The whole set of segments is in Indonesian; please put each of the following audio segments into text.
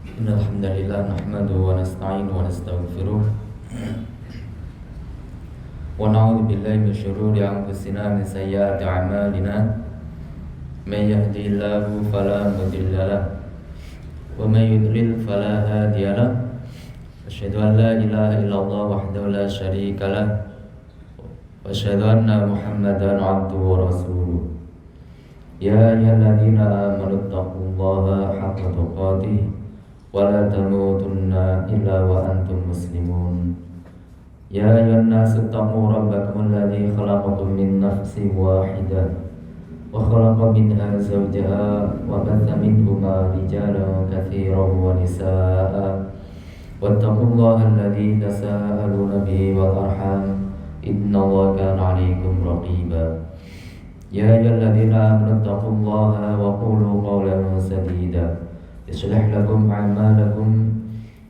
إن الحمد لله نحمده ونستعينه ونستغفره ونعوذ بالله من شرور أنفسنا من سيئات أعمالنا من يهدي الله فلا مضل له ومن يضلل فلا هادي له أشهد أن لا إله إلا الله وحده لا شريك له وأشهد أن محمدا عبده ورسوله يا أيها الذين آمنوا اتقوا الله حق تقاته ولا تموتن إلا وأنتم مسلمون يا أيها الناس اتقوا ربكم الذي خلقكم من نفس واحدة وخلق منها زوجها وبث منهما رجالا كثيرا ونساء واتقوا الله الذي تساءلون به والأرحام إن الله كان عليكم رقيبا يا أيها الذين آمنوا اتقوا الله وقولوا قولا سديدا يصلح لكم أعمالكم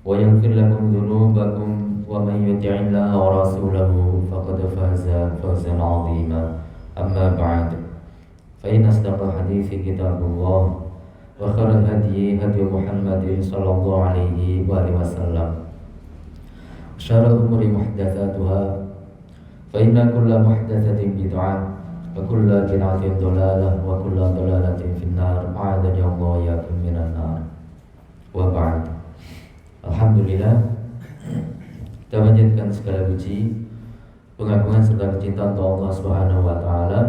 ويغفر لكم ذنوبكم ومن يطع الله ورسوله فقد فاز فوزا عظيما أما بعد فإن أصدق الحديث كتاب الله وخير الهدي هدي محمد صلى الله عليه وآله وسلم وشر الأمور محدثاتها فإن كل محدثة بدعة وكل بدعة ضلالة وكل ضلالة في النار أعاذني الله وإياكم من النار وبعد. Alhamdulillah, kita panjatkan segala puji, pengagungan serta kecintaan untuk Allah Subhanahu wa taala.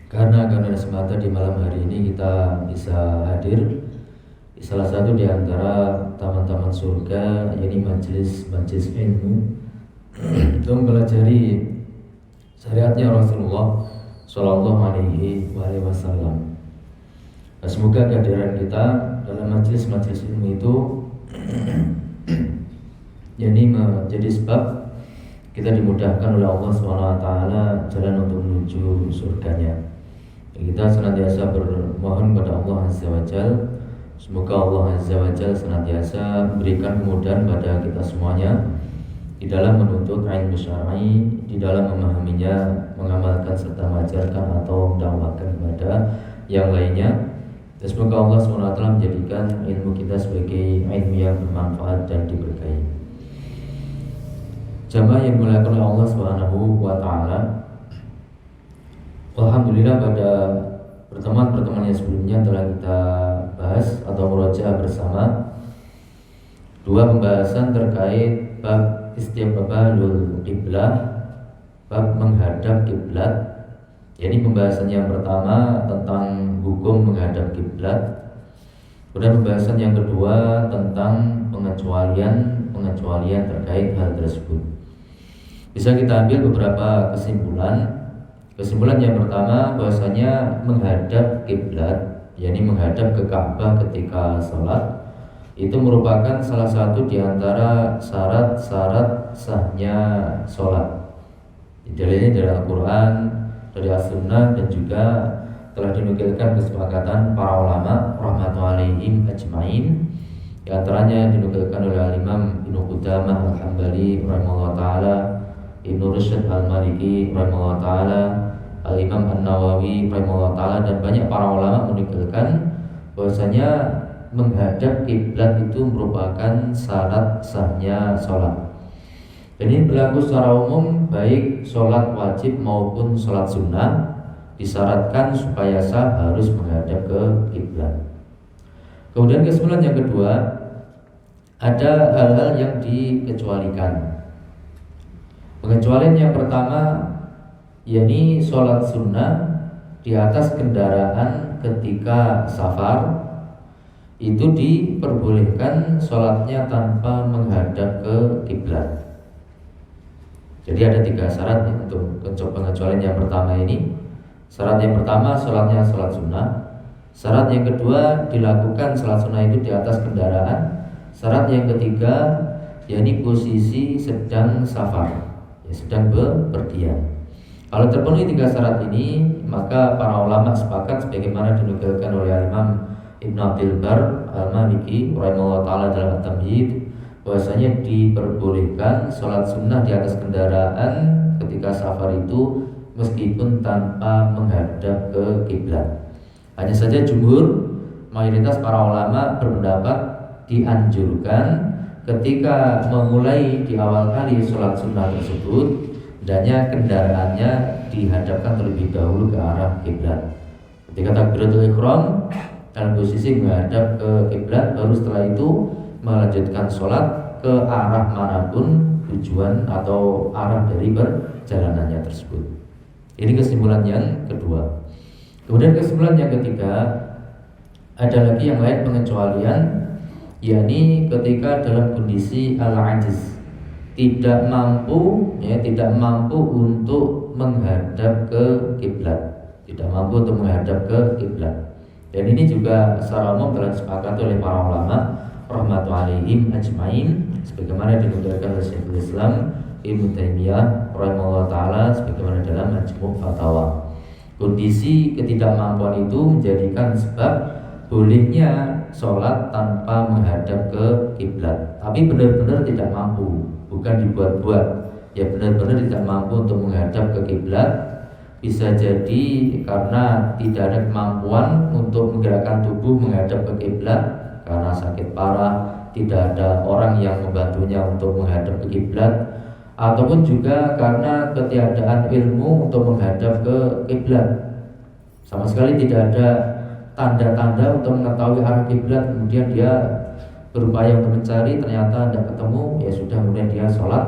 Karena semata di malam hari ini kita bisa hadir di salah satu di antara taman-taman surga, yakni majelis ilmu untuk mempelajari syariatnya Rasulullah Shallallahu Alaihi Wasallam. Semoga kehadiran kita dalam majelis ilmu itu jadi menjadi sebab kita dimudahkan oleh Allah SWT jalan untuk menuju surganya. Kita senantiasa bermohon kepada Allah Azza wa Jalla, semoga Allah Azza wa Jalla senantiasa memberikan kemudahan pada kita semuanya di dalam menuntut ilmu syar'i, di dalam memahaminya, mengamalkan serta mengajarkan atau mendakwakan kepada yang lainnya. Dan semoga Allah SWT menjadikan ilmu kita sebagai ilmu yang bermanfaat dan diberkahi. Jamaah yang dimuliakan oleh Allah SWT, alhamdulillah pada pertemuan yang sebelumnya telah kita bahas atau murojaah bersama dua pembahasan terkait bab istiqbalul qiblah, bab menghadap kiblat. Jadi pembahasan yang pertama tentang hukum menghadap kiblat. Kemudian pembahasan yang kedua tentang pengecualian terkait hal tersebut. Bisa kita ambil beberapa kesimpulan. Kesimpulan yang pertama bahwasanya menghadap kiblat, yakni menghadap ke Ka'bah ketika salat, itu merupakan salah satu di antara syarat-syarat sahnya sholat. Dalilnya dari Al-Quran, dari As-Sunnah, dan juga telah dinukilkan kesepakatan para ulama rahmatullahi alaihim ajmain. Di antaranya dinukilkan oleh Al-Imam Ibnu Qudamah Al-Hambali rahimahullah ta'ala, Ibnu Rushd Al-Maliki rahimahullah ta'ala, Al-Imam An-Nawawi rahimahullah ta'ala, dan banyak para ulama menukilkan bahwasanya menghadap kiblat itu merupakan syarat sahnya sholat. Dan ini berlaku secara umum, baik sholat wajib maupun sholat sunnah disyaratkan supaya sah harus menghadap ke kiblat. Kemudian kesimpulan yang kedua, ada hal-hal yang dikecualikan. Pengecualian yang pertama, yakni sholat sunnah di atas kendaraan ketika safar, itu diperbolehkan sholatnya tanpa menghadap ke kiblat. Jadi ada tiga syarat ya, untuk pengecualian yang pertama ini. Syarat yang pertama sholatnya sholat sunnah. Syarat yang kedua dilakukan sholat sunnah itu di atas kendaraan. Syarat yang ketiga yakni posisi sedang safar, ya, sedang bepergian. Kalau terpenuhi tiga syarat ini, maka para ulama sepakat sebagaimana dinukilkan oleh Imam Ibn Abdul Bar Al-Maliki rahimahullah ta'ala dalam At-Tamhid, bahwasanya diperbolehkan sholat sunnah di atas kendaraan ketika safar itu meskipun tanpa menghadap ke kiblat. Hanya saja jumhur, mayoritas para ulama berpendapat dianjurkan ketika memulai di awal kali sholat sunnah tersebut, hendaknya kendaraannya dihadapkan terlebih dahulu ke arah kiblat. Ketika takbiratul ihram dalam posisi menghadap ke kiblat, baru setelah itu melanjutkan sholat ke arah manapun tujuan atau arah dari perjalanannya tersebut. Ini kesimpulan yang kedua. Kemudian kesimpulan yang ketiga, ada lagi yang lain pengecualian, yakni ketika dalam kondisi al-ajiz, tidak mampu untuk menghadap ke kiblat, tidak mampu untuk menghadap ke kiblat. Dan ini juga secara umum telah disepakati oleh para ulama rahmatullahi alaihim ajmain, sebagaimana dinukilkan oleh Syekhul Islam Ibnu Taimiyah rahimahullah taala sebagaimana dalam Majmu' Fatawa. Kondisi ketidakmampuan itu menjadikan sebab bolehnya sholat tanpa menghadap ke kiblat, tapi benar-benar tidak mampu, bukan dibuat-buat, ya benar-benar tidak mampu untuk menghadap ke kiblat. Bisa jadi karena tidak ada kemampuan untuk menggerakkan tubuh menghadap ke kiblat karena sakit parah, tidak ada orang yang membantunya untuk menghadap ke kiblat, ataupun juga karena ketiadaan ilmu untuk menghadap ke kiblat. Sama sekali tidak ada tanda-tanda untuk mengetahui arah kiblat, kemudian dia berupaya untuk mencari, ternyata tidak ketemu, ya sudah, kemudian dia sholat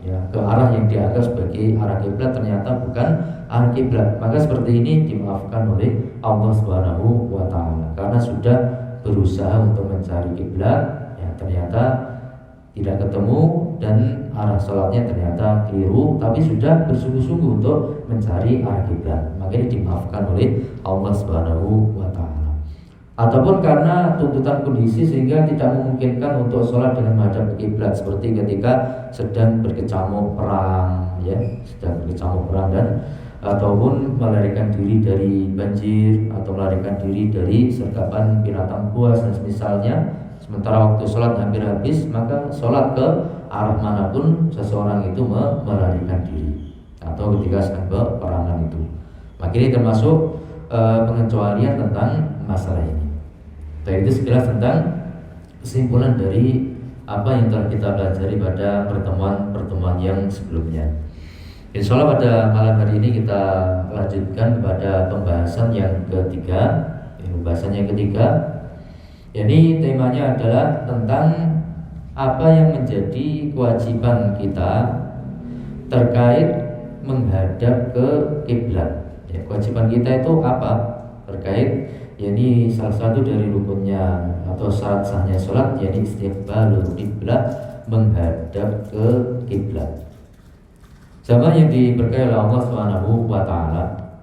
ya ke arah yang dianggap sebagai arah kiblat, ternyata bukan arah kiblat. Maka seperti ini dimaafkan oleh Allah Subhanahu wa taala karena sudah berusaha untuk mencari kiblat, ya ternyata tidak ketemu dan arah sholatnya ternyata keliru, tapi sudah bersungguh-sungguh untuk mencari arah kiblat, maka ini dimaafkan oleh Allah Subhanahu wa taala. Ataupun karena tuntutan kondisi sehingga tidak memungkinkan untuk sholat dengan menghadap ke kiblat, seperti ketika sedang berkecamuk perang, ya sedang berkecamuk perang, dan ataupun melarikan diri dari banjir atau melarikan diri dari sergapan binatang buas dan semisalnya. Sementara waktu sholat hampir habis, maka sholat ke arah manapun seseorang itu melarikan diri, atau ketika sedang peperangan itu. Maka ini termasuk pengecualian tentang masalah ini. Dan itu sekilas tentang kesimpulan dari apa yang telah kita pelajari pada pertemuan-pertemuan yang sebelumnya. Insya Allah pada malam hari ini kita lanjutkan kepada pembahasan yang ketiga. Jadi temanya adalah tentang apa yang menjadi kewajiban kita terkait menghadap ke kiblat. Ya, kewajiban kita itu apa terkait? Ini salah satu dari rukunnya atau syarat sahnya sholat, yakni istiqbalul kiblat, menghadap ke kiblat. Sama yang diberkahi oleh Allah Subhanahu wa taala.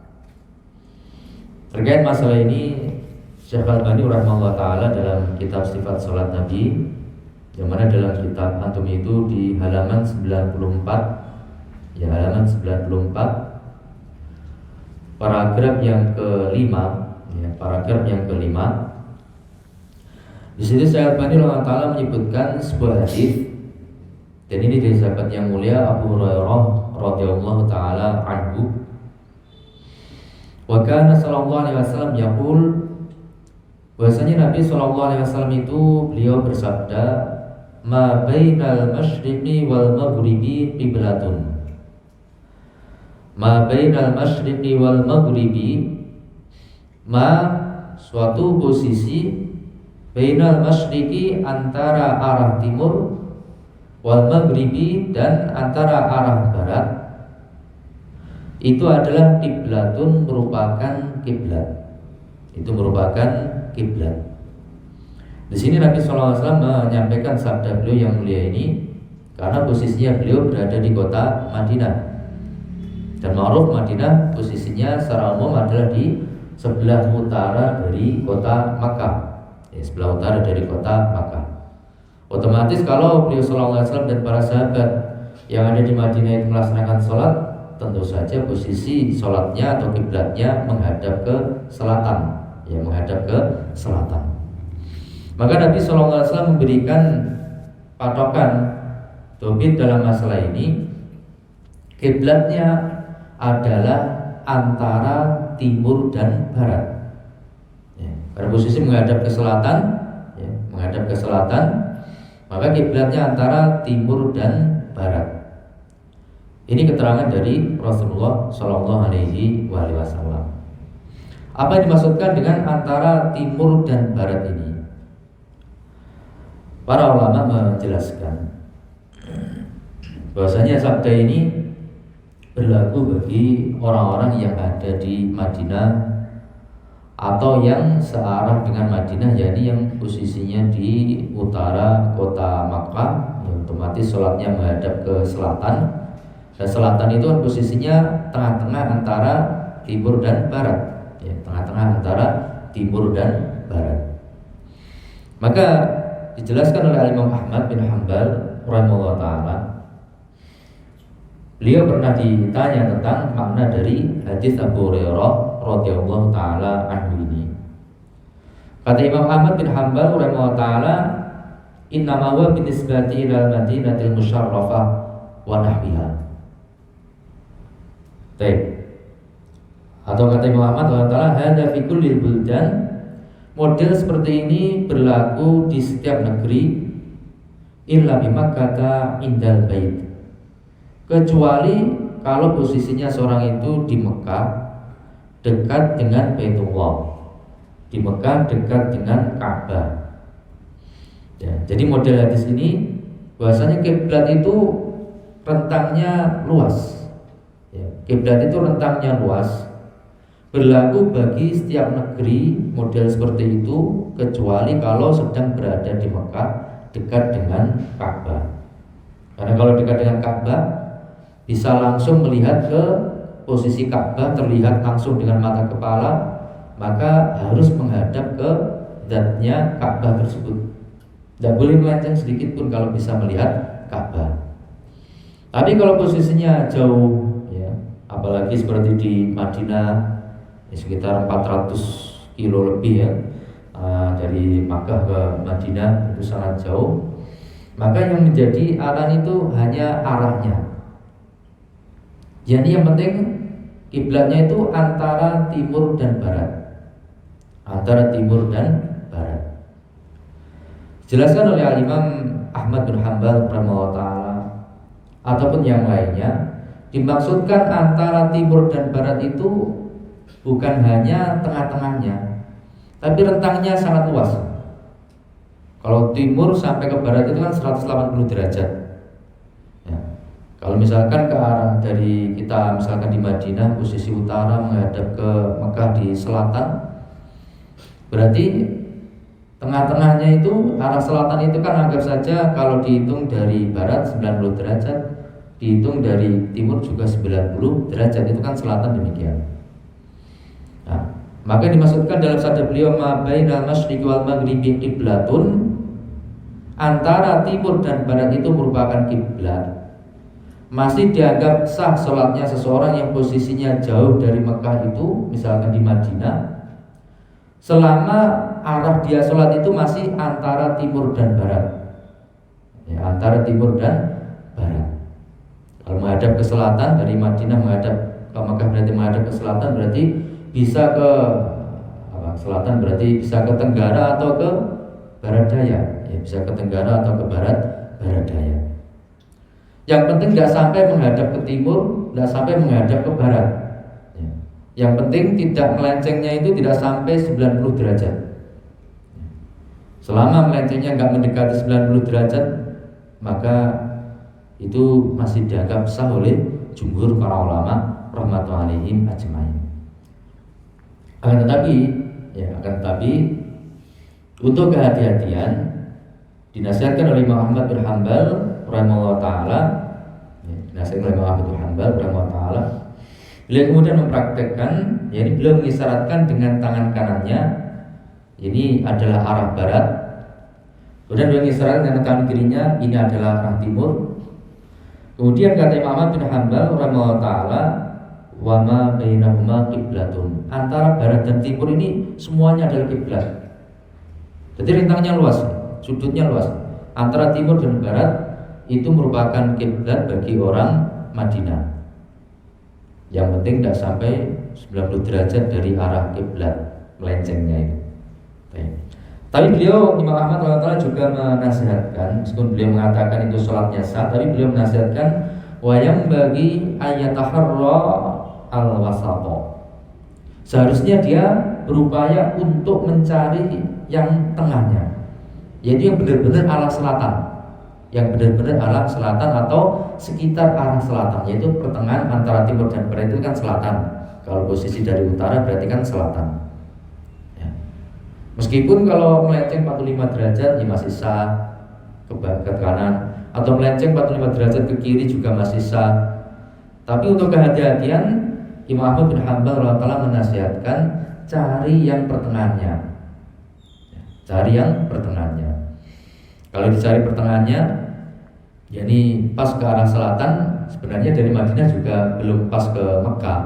Terkait masalah ini, Syekh Al-Albani rahimahullah taala dalam kitab Sifat Salat Nabi, yang mana dalam kitab antum itu di halaman 94, ya halaman 94, paragraf yang kelima, ya paragraf yang kelima. Di situ Syekh Al-Albani rahimahullah taala menyebutkan sebuah hadis, dan ini dari sahabat yang mulia Abu Hurairah radhiyallahu taala anhu. Wa kana sallallahu alaihi wasallam yaqul, bahwasanya Nabi sallallahu alaihi wasallam itu beliau bersabda, ma bainal masyriqi wal maghribi qiblatun. Ma bainal masyriqi wal maghribi, ma suatu posisi, bainal masyriqi antara arah timur, wal maghribi dan antara arah barat, itu adalah kiblatun, merupakan kiblat. Itu merupakan kiblat. Di sini Nabi SAW menyampaikan sabda beliau yang mulia ini karena posisinya beliau berada di kota Madinah. Dan ma'ruf Madinah posisinya secara umum adalah di sebelah utara dari kota Makkah. Ya, sebelah utara dari kota Makkah. Otomatis kalau beliau SAW dan para sahabat yang ada di Madinah itu melaksanakan sholat, tentu saja posisi sholatnya atau kiblatnya menghadap ke selatan, ya menghadap ke selatan. Maka Nabi SAW memberikan patokan tauhid dalam masalah ini, kiblatnya adalah antara timur dan barat. Ya, pada posisi menghadap ke selatan, ya, menghadap ke selatan, maka kiblatnya antara timur dan barat. Ini keterangan dari Rasulullah Shallallahu Alaihi Wasallam. Apa yang dimaksudkan dengan antara timur dan barat ini? Para ulama menjelaskan bahwasanya sabda ini berlaku bagi orang-orang yang ada di Madinah atau yang searah dengan Madinah, yakni yang posisinya di utara kota Makkah, otomatis sholatnya menghadap ke selatan. Dan selatan itu kan posisinya tengah-tengah antara timur dan barat, ya, tengah-tengah antara timur dan barat. Maka dijelaskan oleh Imam Ahmad bin Hanbal rahimahullah taala, beliau pernah ditanya tentang makna dari hadis Abu Hurairah radhiyallahu taala anhu ini. Kata Imam Ahmad bin Hanbal rahimahullah taala, "Inna ma huwa binisbati ila al-Madinatil musyarrafah wa nahwiha." Baik. Atau kata Imam Ahmad rahimahullah taala, "Hadza fi kulli buldan." Model seperti ini berlaku di setiap negeri, illa bi Makkah indal bait. Kecuali kalau posisinya seorang itu di Mekah dekat dengan Baitullah, di Mekah dekat dengan Ka'bah. Ya, jadi model hadis ini bahwasanya kiblat itu rentangnya luas. Ya, kiblat itu rentangnya luas, berlaku bagi setiap negeri model seperti itu, kecuali kalau sedang berada di Mekah dekat dengan Ka'bah. Karena kalau dekat dengan Ka'bah bisa langsung melihat ke posisi Ka'bah, terlihat langsung dengan mata kepala, maka harus menghadap ke zatnya Ka'bah tersebut. Tidak boleh melenceng sedikit pun kalau bisa melihat Ka'bah. Tapi kalau posisinya jauh, ya, apalagi seperti di Madinah, sekitar 400 kilo lebih, ya, dari Makkah ke Madinah itu sangat jauh, maka yang menjadi adzan itu hanya arahnya. Jadi yang penting kiblatnya itu antara timur dan barat, antara timur dan barat. Dijelaskan oleh Imam Ahmad bin Hanbal rahimahullah taala ataupun yang lainnya, dimaksudkan antara timur dan barat itu bukan hanya tengah-tengahnya, tapi rentangnya sangat luas. Kalau timur sampai ke barat itu kan 180 derajat. Ya. Kalau misalkan ke arah dari kita misalkan di Madinah posisi utara menghadap ke Mekah di selatan, berarti tengah-tengahnya itu arah selatan itu kan anggap saja kalau dihitung dari barat 90 derajat, dihitung dari timur juga 90 derajat, itu kan selatan demikian. Nah, maka dimaksudkan dalam sabda beliau, ma bainal masyriqi wal maghribi qiblatun, antara timur dan barat itu merupakan kiblat. Masih dianggap sah sholatnya seseorang yang posisinya jauh dari Mekah itu, misalkan di Madinah, selama arah dia sholat itu masih antara timur dan barat, ya, antara timur dan barat. Kalau menghadap ke selatan dari Madinah menghadap ke Mekah berarti menghadap ke selatan, berarti bisa ke selatan, berarti bisa ke tenggara atau ke barat daya, ya, bisa ke tenggara atau ke barat daya. Yang penting tidak sampai menghadap ke timur, tidak sampai menghadap ke barat, ya. Yang penting tidak melencengnya itu tidak sampai 90 derajat. Selama melencengnya nggak mendekati 90 derajat, maka itu masih dianggap sah oleh jumhur para ulama rahmatullahi alaihim ajmain. Akan tetapi untuk kehati-hatian dinasihatkan oleh Imam Ahmad bin Hanbal rahimahullah taala, dinasihatkan oleh Imam Ahmad bin Hanbal rahimahullah taala, beliau kemudian mempraktekkan, yakni beliau mengisyaratkan dengan tangan kanannya, ini adalah arah barat, kemudian beliau mengisyaratkan dengan tangan kirinya, ini adalah arah timur. Kemudian kata Imam Ahmad bin Hanbal rahimahullah taala, wa ma bainahuma qiblatun, antara barat dan timur ini semuanya adalah kiblat. Jadi rentangnya luas, sudutnya luas. Antara timur dan barat itu merupakan kiblat bagi orang Madinah. Yang penting tidak sampai 90 derajat dari arah kiblat melencengnya itu. Baik. Tapi beliau Imam Ahmad rahimahullah juga menasihatkan, meskipun beliau mengatakan itu sholatnya sah, tapi beliau menasihatkan wayang bagi ayataharra al-wasata. Seharusnya dia berupaya untuk mencari yang tengahnya, yaitu yang benar-benar arah selatan, yang benar-benar arah selatan atau sekitar arah selatan, yaitu pertengahan antara timur dan barat itu kan selatan. Kalau posisi dari utara berarti kan selatan. Ya. Meskipun kalau melenceng 45 derajat ya masih sah ke kanan, atau melenceng 45 derajat ke kiri juga masih sah. Tapi untuk kehati-hatian, Imam Ahmad bin Hanbal rahimahullah menasihatkan cari yang pertengahannya. Cari yang pertengahannya. Kalau dicari pertengahannya, yakni pas ke arah selatan, sebenarnya dari Madinah juga belum pas ke Mekah,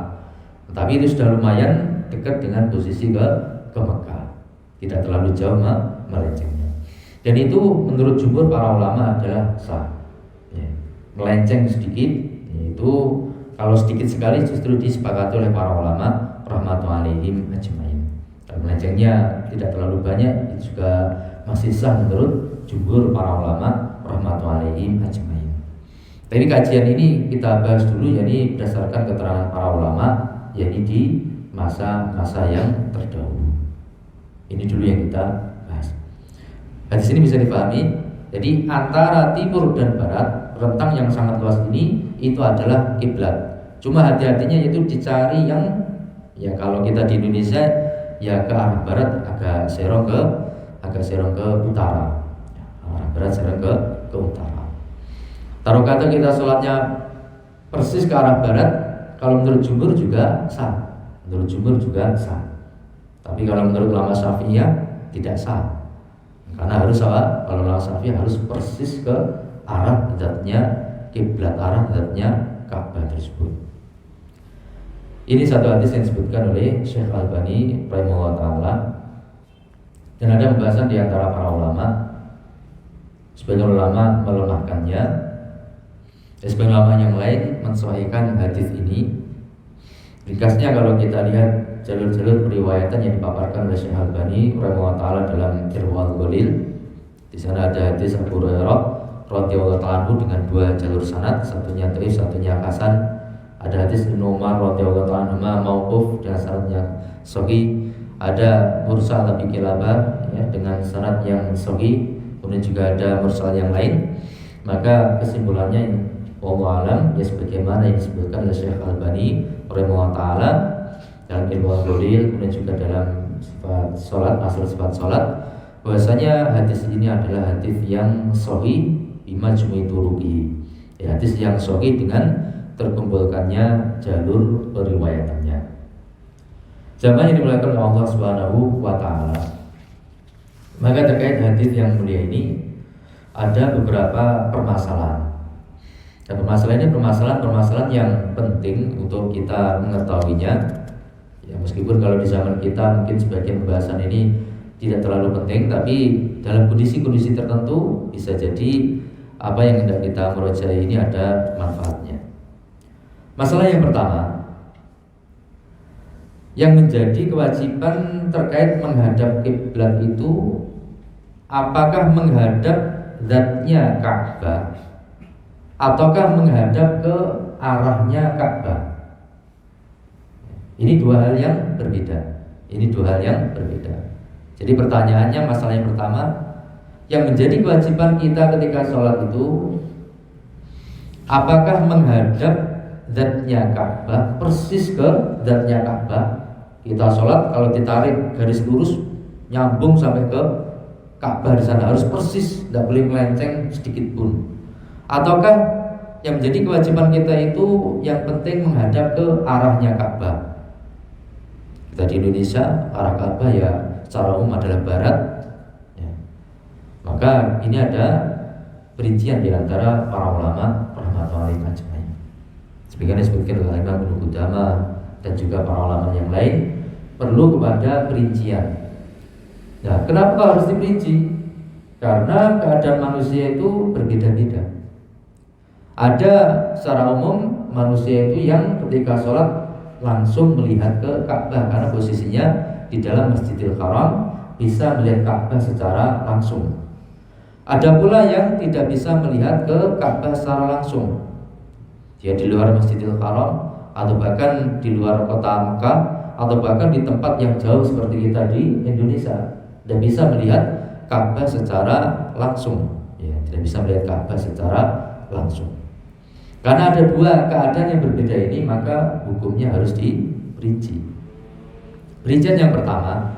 tapi itu sudah lumayan dekat dengan posisi ke Mekah, tidak terlalu jauh melencengnya. Dan itu menurut jumhur para ulama adalah sah. Ya. Melenceng sedikit, itu kalau sedikit sekali justru disepakati oleh para ulama rahmatullahi alaihim ajmain. Kalau melencengnya tidak terlalu banyak, itu juga masih sah menurut jumhur para ulama rahmatullahi alaihim ajmain. Tapi kajian ini kita bahas dulu, yakni berdasarkan keterangan para ulama, yakni di masa-masa yang terdahulu. Ini dulu yang kita bahas. Hadis ini bisa dipahami. Jadi antara timur dan barat, rentang yang sangat luas ini itu adalah kiblat. Cuma hati-hatinya yaitu dicari yang, ya kalau kita di Indonesia ya ke arah barat agak serong ke utara. Ya, arah barat serong ke utara. Taruh kata kita sholatnya persis ke arah barat, kalau menurut jumhur juga sah. Menurut jumhur juga sah. Tapi kalau menurut ulama Syafi'iyah tidak sah. Karena harus apa? Kalau ulama Syafi'iyah harus persis ke arah zatnya kiblat, arah zatnya Ka'bah tersebut. Ini satu hadis yang disebutkan oleh Syekh Al-Albani rahimahullah taala. Dan ada pembahasan di antara para ulama. Sebagian ulama melemahkannya, dan sebagian ulama yang lain mensahihkan hadis ini. Ringkasnya kalau kita lihat jalur-jalur periwayatan yang dipaparkan oleh Syekh Al-Albani rahimahullah taala dalam Irwaul Ghalil, di sana ada hadis Abu Hurairah radhiyallahu ta'ala dengan dua jalur sanad, satunya dhaif, satunya hasan. Ada hadis Ibnu Umar radhiyallahu ta'ala mauquf dengan sanadnya sahih. Ada mursal Abi Kilabah ya, dengan sanad yang sahih. Kemudian juga ada mursal yang lain. Maka kesimpulannya wallahu alam ya sebagaimana yang disebutkan oleh Syekh Al-Albani rahimahullah taala dalam Irwaul Ghalil, kemudian juga dalam sifat salat, asal sifat salat, bahwasanya hadis ini adalah hadis yang sahih bimajmu'i turuqihi. Ya, hadis yang sahih dengan terkumpulkannya jalur periwayatannya. Jamaah yang dimuliakan oleh Allah Subhanahu wa taala. Maka terkait hadis yang mulia ini ada beberapa permasalahan. Dan permasalahan ini permasalahan yang penting untuk kita mengetahuinya. Ya, meskipun kalau di zaman kita mungkin sebagian pembahasan ini tidak terlalu penting, tapi dalam kondisi-kondisi tertentu bisa jadi apa yang hendak kita merojai ini ada manfaatnya. Masalah yang pertama, yang menjadi kewajiban terkait menghadap kiblat itu, apakah menghadap zatnya Ka'bah ataukah menghadap ke arahnya Ka'bah? Ini dua hal yang berbeda. Jadi pertanyaannya, masalah yang pertama, yang menjadi kewajiban kita ketika sholat itu, apakah menghadap zatnya Ka'bah, persis ke zatnya Ka'bah? Kita sholat kalau ditarik garis lurus nyambung sampai ke Ka'bah di sana, harus persis, tidak boleh melenceng sedikit pun. Ataukah yang menjadi kewajiban kita itu yang penting menghadap ke arahnya Ka'bah? Kita di Indonesia arah Ka'bah ya secara umum adalah barat ya. Maka ini ada perincian di antara para ulama rahmatullahi ajmain. Sebagaimana disebutkan oleh Imam Ibnu Qudamah dan juga para ulama yang lain, perlu kepada perincian. Nah, kenapa harus diperinci? Karena keadaan manusia itu berbeda-beda. Ada secara umum manusia itu yang ketika sholat langsung melihat ke Ka'bah karena posisinya di dalam Masjidil Haram, bisa melihat Ka'bah secara langsung. Ada pula yang tidak bisa melihat ke Ka'bah secara langsung. Dia di luar Masjidil Haram atau bahkan di luar kota Mekah atau bahkan di tempat yang jauh seperti kita di Indonesia, tidak bisa melihat Ka'bah secara langsung. Ya, tidak bisa melihat Ka'bah secara langsung. Karena ada dua keadaan yang berbeda ini, maka hukumnya harus diperinci. Perincian yang pertama,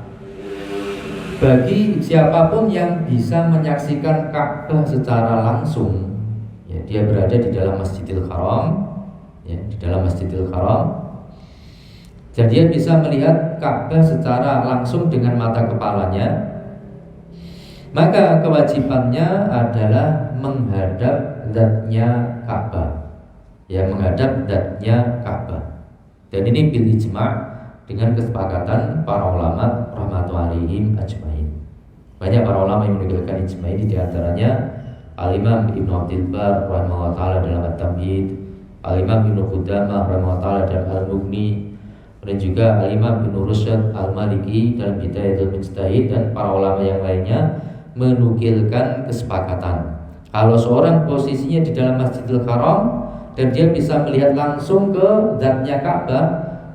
bagi siapapun yang bisa menyaksikan Ka'bah secara langsung, ya, dia berada di dalam Masjidil Haram, ya, di dalam Masjidil Haram, jadi dia bisa melihat Ka'bah secara langsung dengan mata kepalanya, maka kewajibannya adalah menghadap zatnya Ka'bah. Ya, menghadap zatnya Ka'bah. Dan ini bil ijma' dengan kesepakatan para ulama rahmatullahi alaihim ajmain. Banyak para ulama yang menukilkan ijma' ini, diantaranya Al-Imam Ibnu Abdul Bar rahimahullah ta'ala dalam At-Tamhid, Al-Imam Ibnu Qudamah rahimahullah ta'ala dalam Al-Mughni, dan juga Al-Imam Ibnu Rusyad Al-Maliki dalam Bidayatul Mujtahid, dan para ulama yang lainnya menukilkan kesepakatan kalau seorang posisinya di dalam Masjidil Haram dan dia bisa melihat langsung ke zatnya Ka'bah,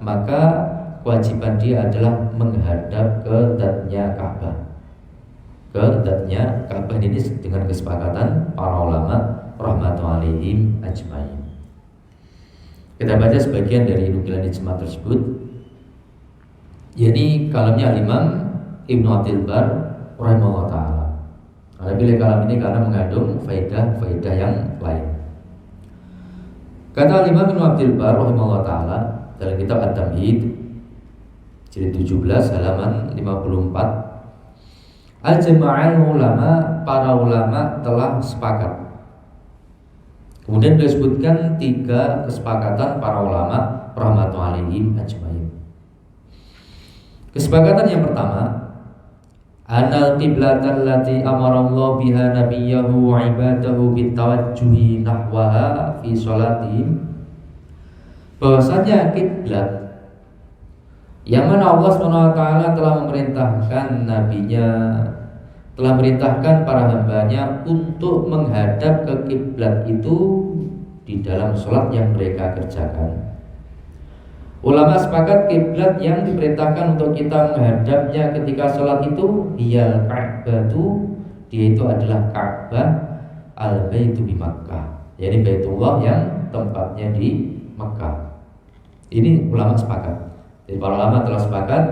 maka kewajiban dia adalah menghadap ke zatnya Ka'bah. Ke zatnya Ka'bah ini dengan kesepakatan para ulama rahmatullahi alaihim ajmain. Kita baca sebagian dari nukilan ijma tersebut. Ini kalamnya Imam Ibnu Abdul Bar rahimahullah ta'ala. Karena pilih kalam ini karena mengandung faedah-faedah yang lain. Kata Imam Ibnu Abdul Bar rahimahullah ta'ala dalam kitab At-Tamhid jilid 17 halaman 54, ajma'al ulama, para ulama telah sepakat. Kemudian disebutkan 3 kesepakatan para ulama rahmatullahi alaihim ajmain. Kesepakatan yang pertama, anal qiblatan allati amara Allah biha nabiyahu wa ibadahu bitawajjuhi nahwaha fi sholatihim, bahwasanya kiblat yang mana Allah SWT telah memerintahkan nabinya, telah merintahkan para hambanya untuk menghadap ke kiblat itu di dalam sholat yang mereka kerjakan. Ulama sepakat kiblat yang diperintahkan untuk kita menghadapnya ketika sholat itu ia Ka'bah, dia itu adalah Ka'bah al-Baitu di Makkah, yaitu Baitullah yang tempatnya di Makkah. Ini ulama sepakat. Jadi para ulama telah sepakat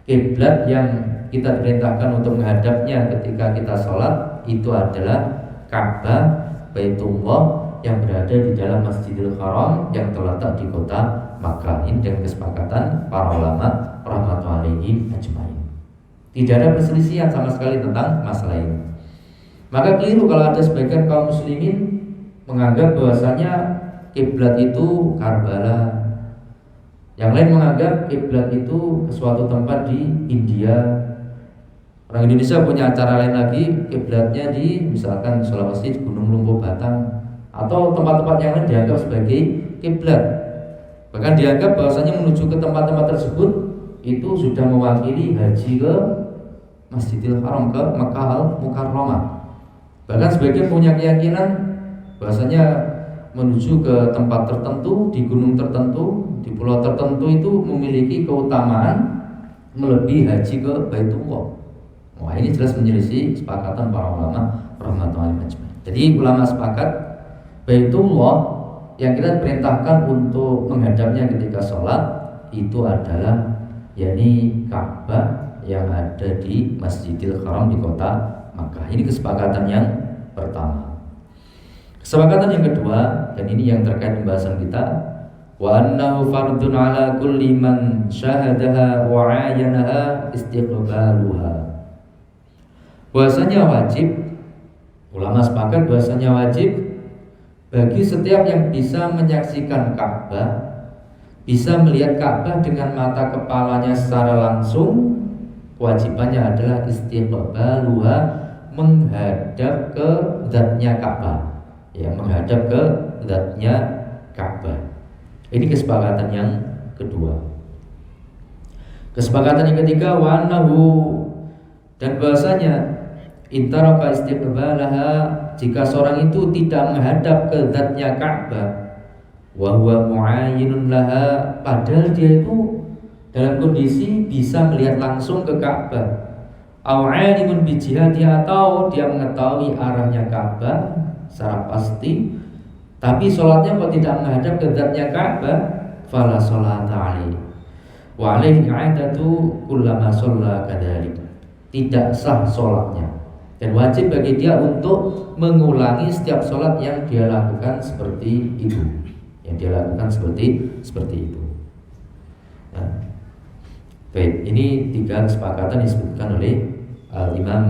kiblat yang kita diperintahkan untuk menghadapnya ketika kita sholat itu adalah Ka'bah Baitullah yang berada di dalam Masjidil Haram yang terletak di kota Makkah. Ini dengan kesepakatan para ulama rahmatullahi alaihim ajmain. Tidak ada perselisihan sama sekali tentang masalah ini. Maka keliru kalau ada sebagian kaum muslimin menganggap bahwasanya kiblat itu Karbala, yang lain menganggap kiblat itu suatu tempat di India. Orang Indonesia punya acara lain lagi, kiblatnya di misalkan Sulawesi, Gunung Lumpuh Batang, atau tempat-tempat yang lain dianggap sebagai kiblat. Bahkan dianggap bahwasanya menuju ke tempat-tempat tersebut itu sudah mewakili haji ke Masjidil Haram, ke Makkah Al-Mukarramah. Bahkan sebagian punya keyakinan bahwasanya menuju ke tempat tertentu, di gunung tertentu, di pulau tertentu itu memiliki keutamaan melebihi haji ke Baitullah. Wah, ini jelas menyelisih kesepakatan para ulama rahmatullahi alaihim. Jadi ulama sepakat Baitullah yang kita perintahkan untuk menghadapnya ketika sholat itu adalah yakni Ka'bah yang ada di Masjidil Haram di kota Makkah. Ini kesepakatan yang pertama. Kesepakatan yang kedua, dan ini yang terkait pembahasan kita, wa annahu fardun ala kulli man syahadaha wa ayanaha istiqbaluha. Bahwasanya wajib, ulama sepakat bahwasanya wajib bagi setiap yang bisa menyaksikan Ka'bah, bisa melihat Ka'bah dengan mata kepalanya secara langsung, kewajibannya adalah istiqbaluha, menghadap ke zatnya Ka'bah, ya, menghadap ke zatnya Ka'bah. Ini kesepakatan yang kedua. Kesepakatan yang ketiga, wa annahu Dan bahasanya intaraka istiqbalaha, jika seorang itu tidak menghadap ke zatnya Ka'bah, wa huwa mu'ayyinun laha, padahal dia itu dalam kondisi bisa melihat langsung ke Ka'bah, au 'alimun bi jihatiha, atau dia mengetahui arahnya Ka'bah secara pasti, tapi sholatnya kok tidak menghadap ke zatnya Ka'bah, fala sholata alaihi wa alaihi i'adatu kullama shalla kadzalik, tidak sah sholatnya dan wajib bagi dia untuk mengulangi setiap sholat yang dia lakukan seperti itu, seperti itu. Nah, baik, ini 3 kesepakatan disebutkan oleh Imam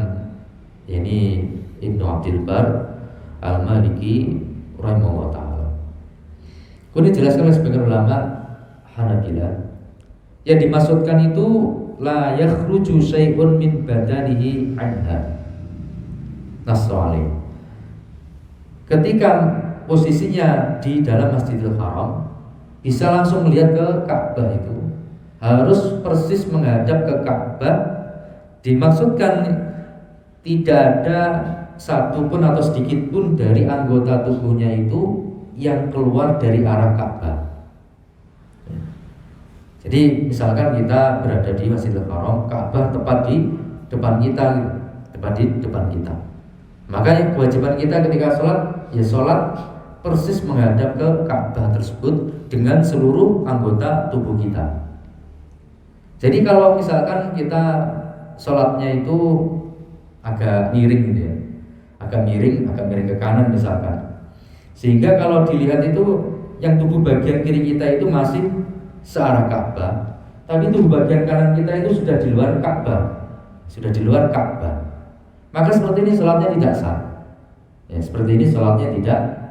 ini Ibnu Abdul Bar Al-Maliki rahimahullah ta'ala. Kemudian dijelaskan oleh sebagian ulama Hanabilah, yang dimaksudkan itu la yakhruju syai'un min badanihi anha nasrani. Ketika posisinya di dalam Masjidil Haram, bisa langsung melihat ke Ka'bah, itu harus persis menghadap ke Ka'bah. Dimaksudkan tidak ada satupun atau sedikit pun dari anggota tubuhnya itu yang keluar dari arah Ka'bah. Jadi misalkan kita berada di Masjidil Haram, Ka'bah tepat di depan kita, maka kewajiban kita ketika sholat, ya sholat persis menghadap ke Ka'bah tersebut dengan seluruh anggota tubuh kita. Jadi kalau misalkan kita sholatnya itu agak miring gitu ya, agak miring ke kanan misalkan, sehingga kalau dilihat itu yang tubuh bagian kiri kita itu masih searah Ka'bah, tapi tubuh bagian kanan kita itu sudah di luar Ka'bah, maka seperti ini sholatnya tidak sah. Ya, seperti ini sholatnya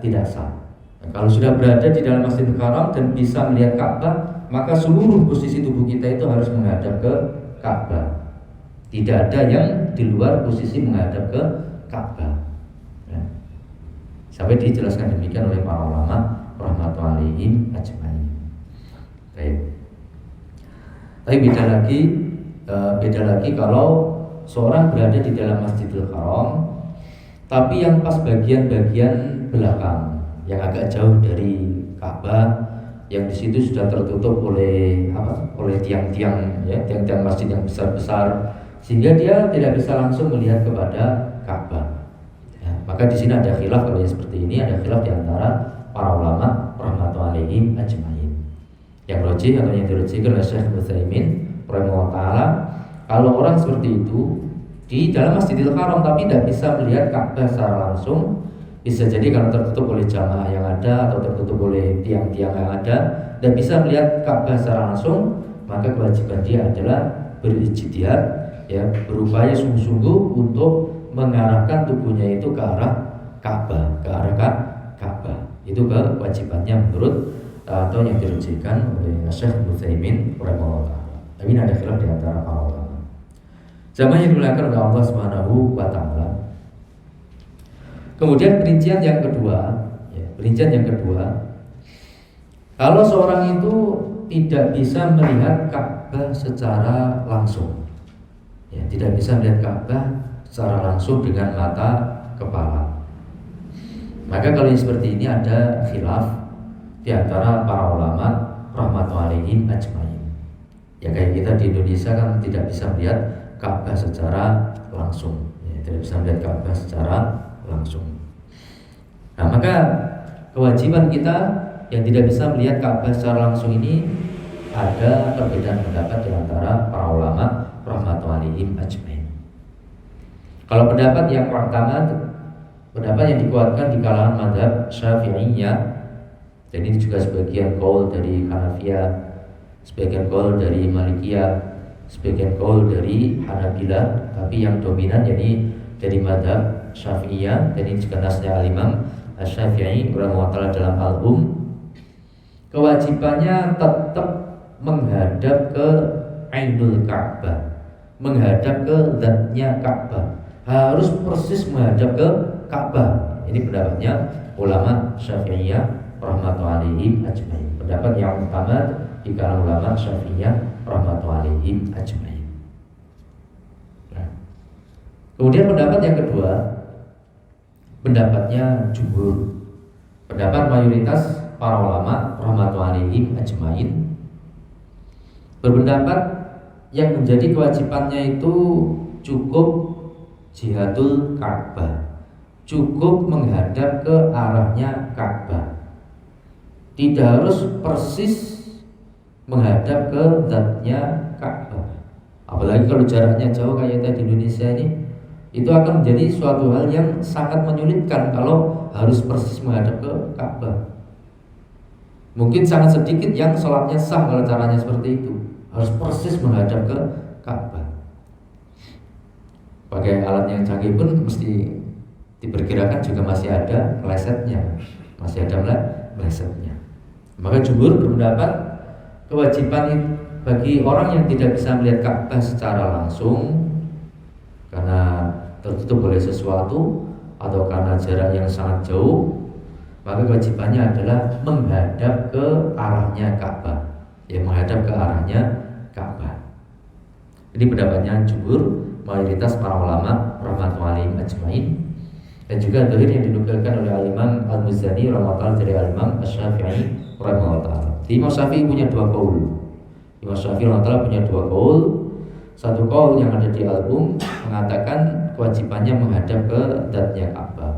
tidak sah. Nah, kalau sudah berada di dalam Masjidil Haram dan bisa melihat Ka'bah, maka seluruh posisi tubuh kita itu harus menghadap ke Ka'bah. Tidak ada yang di luar posisi menghadap ke Ka'bah. Ya. Sampai dijelaskan demikian oleh para ulama rahmatullahi alaihim ajmain. Baik. Tapi beda lagi kalau seorang berada di dalam Masjidil Haram, tapi yang pas bagian-bagian belakang yang agak jauh dari Ka'bah, yang di situ sudah tertutup oleh tiang-tiang masjid yang besar-besar, sehingga dia tidak bisa langsung melihat kepada Ka'bah. Ya, maka di sini ada khilaf, kalau yang seperti ini ada khilaf di antara para ulama rahmatullahi alaihim ajmain. Yang rajih atau yang dirajihkan oleh Syekh Utsaimin rahimahullah ta'ala, kalau orang seperti itu di dalam Masjidil Haram tapi tidak bisa melihat Ka'bah secara langsung, bisa jadi karena tertutup oleh jamaah yang ada atau tertutup oleh tiang-tiang yang ada, dan bisa melihat Ka'bah secara langsung, maka kewajiban dia adalah berijtihad, ya, berupaya sungguh-sungguh untuk mengarahkan tubuhnya itu ke arah Ka'bah, Itu kewajibannya menurut atau yang dirujukkan oleh Syekh Utsaimin rahimahullah ta'ala. Tapi ini ada khilaf di antara para ulama. Jamaah yang dimuliakan oleh Allah Subhanahu wa ta'ala. Kemudian perincian yang kedua, kalau seorang itu tidak bisa melihat Ka'bah secara langsung, ya, tidak bisa melihat Ka'bah secara langsung dengan mata kepala, maka kalau yang seperti ini ada khilaf di antara para ulama rahmatullahi alaihim ajmain. Ya, kayak kita di Indonesia kan tidak bisa melihat Ka'bah secara langsung, ya, tidak bisa melihat Ka'bah secara langsung. Nah, maka kewajiban kita yang tidak bisa melihat Ka'bah secara langsung ini ada perbedaan pendapat di antara para ulama rahmatullahi alaihim ajmain. Kalau pendapat yang mu'tamad, pendapat yang dikuatkan di kalangan mazhab Syafi'iyah, dan ini juga sebagian qaul dari Hanafiyah, sebagian qaul dari Malikiyah, sebagian qaul dari Hanabilah, tapi yang dominan yakni dari mazhab Syafi'iyah, dan ini juga nasnya al-Imam Asy-Syafi'i rahimahullah dalam Al-Um. Kewajibannya tetap menghadap ke Ainul Ka'bah, menghadap ke zatnya Ka'bah, harus persis menghadap ke Ka'bah. Ini pendapatnya ulama Syafi'iyah rahmatullahi alaihim ajmain. Pendapat yang utama di kalangan ulama Syafi'iyah rahmatullahi alaihim ajmain. Nah, Kemudian pendapat yang kedua, pendapatnya jumhur, pendapat mayoritas para ulama rahmatullahi alaihim ajmain, berpendapat yang menjadi kewajibannya itu cukup jihadul Ka'bah, cukup menghadap ke arahnya Ka'bah, tidak harus persis menghadap ke zatnya Ka'bah. Apalagi kalau jaraknya jauh kayak kita di Indonesia ini, itu akan menjadi suatu hal yang sangat menyulitkan kalau harus persis menghadap ke Ka'bah. Mungkin sangat sedikit yang sholatnya sah kalau caranya seperti itu, harus persis menghadap ke Ka'bah. Pakai alat yang canggih pun mesti diperkirakan juga masih ada melesetnya, masih ada melesetnya. Maka jumhur berpendapat kewajiban bagi orang yang tidak bisa melihat Ka'bah secara langsung karena tertutup oleh sesuatu atau karena jarak yang sangat jauh, maka kewajibannya adalah menghadap ke arahnya Ka'bah, ya, menghadap ke arahnya Ka'bah. Ini pendapatnya jumhur, mayoritas para ulama rahmatullahi alaihim ajmain, dan juga dalil yang dinukilkan oleh Al-Imam Al-Muzani rahimahullah dari Al-Imam Asy-Syafi'i rahimahullah. Imam Syafi'i punya dua qaul. Imam Syafi'i rahimahullah punya dua qaul. Satu qaul yang ada di mengatakan kewajibannya menghadap ke zatnya Ka'bah.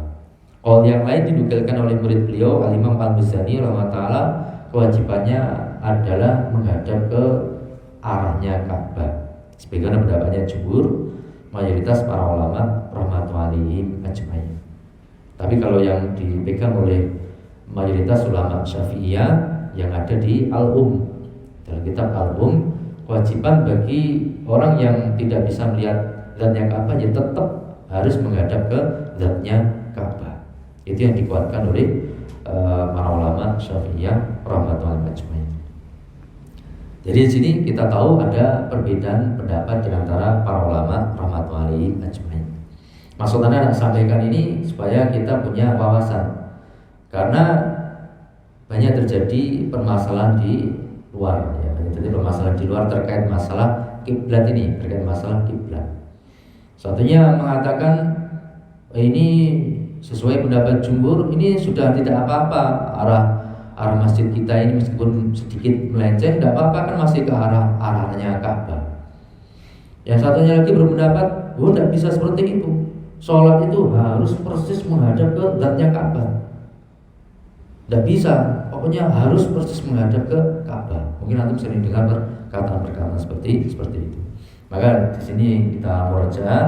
Qaul yang lain dinukilkan oleh murid beliau Al-Imam Al-Muzani rahimahullah, kewajibannya adalah menghadap ke arahnya Ka'bah. Sebagaimana pendapatnya jumhur, mayoritas para ulama rahmatullahi alaihim ajmain. Tapi kalau yang dipegang oleh mayoritas ulama Syafi'iyah yang ada di dalam kitab kewajiban bagi orang yang tidak bisa melihat zatnya Ka'bah ya tetap harus menghadap ke zatnya Ka'bah. Itu yang dikuatkan oleh para ulama Syafi'iyah rahmatullahi ajmain. Jadi di sini kita tahu ada perbedaan pendapat di antara para ulama rahmatullahi ajmain. Maksud Anda sampaikan ini supaya kita punya wawasan, karena banyak terjadi permasalahan di luar, ya, banyak terjadi permasalahan di luar terkait masalah kiblat ini, terkait masalah kiblat. Satunya mengatakan ini sesuai pendapat jumhur, ini sudah tidak apa-apa arah masjid kita ini meskipun sedikit melenceng, tidak apa-apa, kan masih ke arahnya Ka'bah. Yang satunya lagi berpendapat, tidak bisa seperti itu. Sholat itu harus persis menghadap ke zatnya Ka'bah. Tidak bisa, pokoknya harus persis menghadap ke Ka'bah. Mungkin antum sering dengar perkataan seperti itu. Maka di sini kita murojaah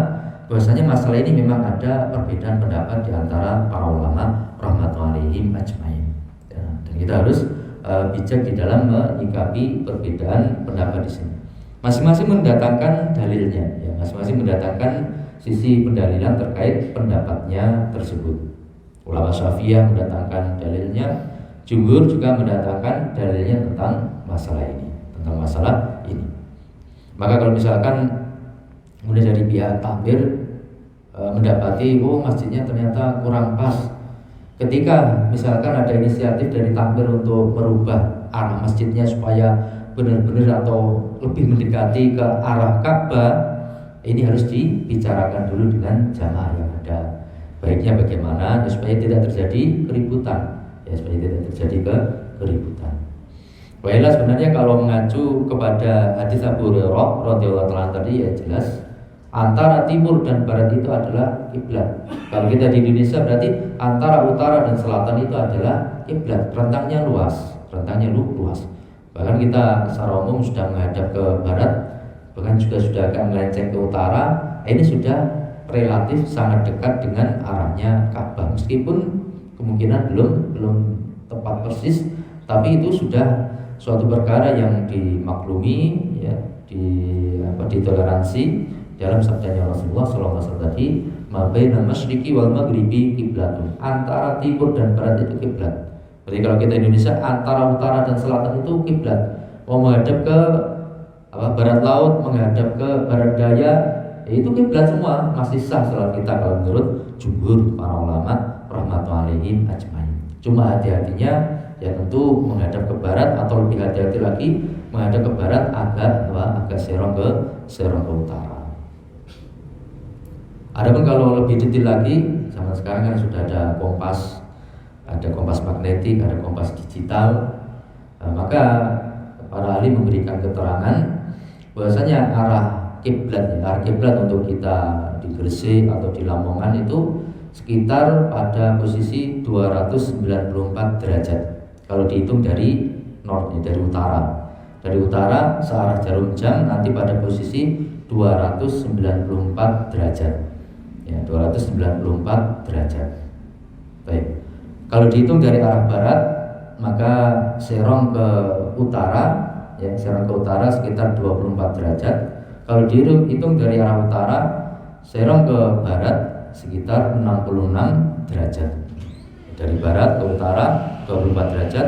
bahwasanya masalah ini memang ada perbedaan pendapat di antara para ulama rahmatullahi alaihim ajmain. Dan kita harus bijak di dalam menyikapi perbedaan pendapat di sini. Masing-masing mendatangkan dalilnya, ya, masing-masing mendatangkan sisi pendalilan terkait pendapatnya tersebut. Ulama Syafi'iyah mendatangkan dalilnya, jumhur juga mendatangkan dalilnya tentang masalah ini, Maka kalau misalkan kemudian dari pihak takbir mendapati masjidnya ternyata kurang pas, ketika misalkan ada inisiatif dari takbir untuk merubah arah masjidnya supaya benar-benar atau lebih mendekati ke arah Ka'bah, ini harus dibicarakan dulu dengan jamaah yang ada. Baiknya bagaimana supaya tidak terjadi keributan, ya, supaya tidak terjadi keributan. Baiklah, sebenarnya kalau mengacu kepada hadis Abu Hurairah radhiyallahu anhu tadi, ya jelas antara timur dan barat itu adalah kiblat. Kalau kita di Indonesia berarti antara utara dan selatan itu adalah kiblat. Rentangnya luas. Bahkan kita secara umum sudah menghadap ke barat, bahkan juga sudah akan melenceng ke utara. Ini sudah relatif sangat dekat dengan arahnya Ka'bah, meskipun kemungkinan belum tepat persis, tapi itu sudah suatu perkara yang dimaklumi, ya, ditoleransi dalam sabdanya Rasulullah SAW tadi, ma bainal masyriqi wal maghribi qiblatun, antara timur dan barat itu kiblat. Jadi kalau kita Indonesia antara utara dan selatan itu kiblat. Mau menghadap ke barat laut, menghadap ke barat daya, itu kiblat semua, masih sah salat kita kalau menurut jumhur para ulama rahmatullahi alaihim ajmain. Cuma hati-hatinya ya tentu menghadap ke barat, atau lebih hati-hati lagi menghadap ke barat agak serong ke utara. Adapun kalau lebih detail lagi, zaman sekarang kan sudah ada kompas magnetik, ada kompas digital. Maka para ahli memberikan keterangan bahwasanya arah kiblat untuk kita di Gresik atau di Lamongan itu sekitar pada posisi 294 derajat. Kalau dihitung dari dari utara. Dari utara searah jarum jam nanti pada posisi 294 derajat. Ya, 294 derajat. Baik. Kalau dihitung dari arah barat, maka Serong ke utara, Serong ke utara sekitar 24 derajat. Kalau dihitung dari arah utara, Serong ke barat sekitar 66 derajat. Dari barat ke utara 24 derajat,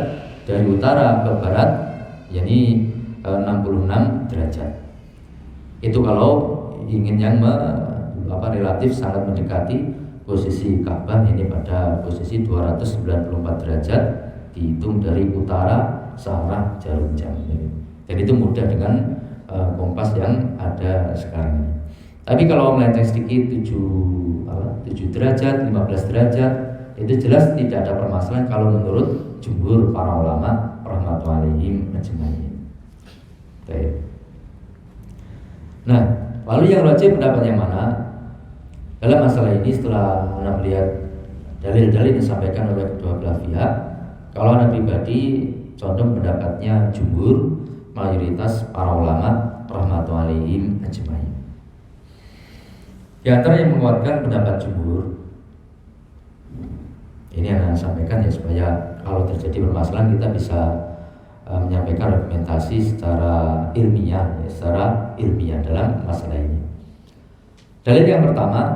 dari utara ke barat yakni 66 derajat. Itu kalau ingin yang relatif sangat mendekati posisi Ka'bah, ini pada posisi 294 derajat dihitung dari utara searah jarum jam. Dan itu mudah dengan kompas yang ada sekarang ini. Tapi kalau melenceng sedikit 7 derajat, 15 derajat, itu jelas tidak ada permasalahan kalau menurut jumhur para ulama rahmatullahi alaihim ajmain. Nah, lalu yang rajih pendapat yang mana dalam masalah ini? Setelah Anda melihat dalil-dalil yang disampaikan oleh kedua belah pihak, kalau Anda pribadi condong pendapatnya jumhur, mayoritas para ulama rahmatullahi alaihim ajmain. Di antara yang menguatkan pendapat jumhur, ini yang saya sampaikan ya, supaya kalau terjadi permasalahan kita bisa menyampaikan argumentasi secara ilmiah dalam masalah ini. Dalil yang pertama,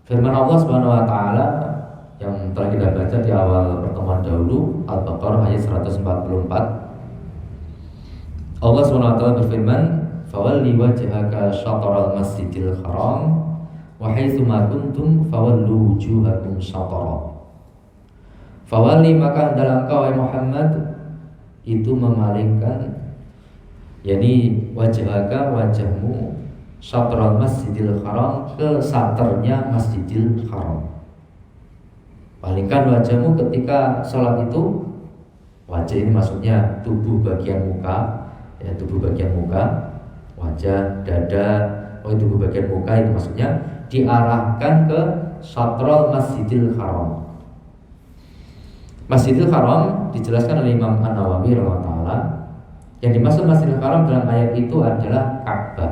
firman Allah Subhanahu wa taala yang telah kita baca di awal pertemuan dahulu, Al-Baqarah ayat 144. Allah Subhanahu wa taala berfirman, "Fawalli wajhaka syatral masjidil haram wa haitsu ma kuntum fawallu wujuhakum syatara." Fawalli, maka hendaklah engkau wahai Muhammad itu memalingkan, yakni wajahmu syatral masjidil haram, ke saternya masjidil haram. Palingkan wajahmu ketika sholat itu. Wajah ini maksudnya tubuh bagian muka, wajah, dada, tubuh bagian muka itu maksudnya diarahkan ke syatral masjidil haram. Masjidil Haram dijelaskan oleh Imam An-Nawawi rahimahullah. Yang dimaksud Masjidil Haram dalam ayat itu adalah Ka'bah.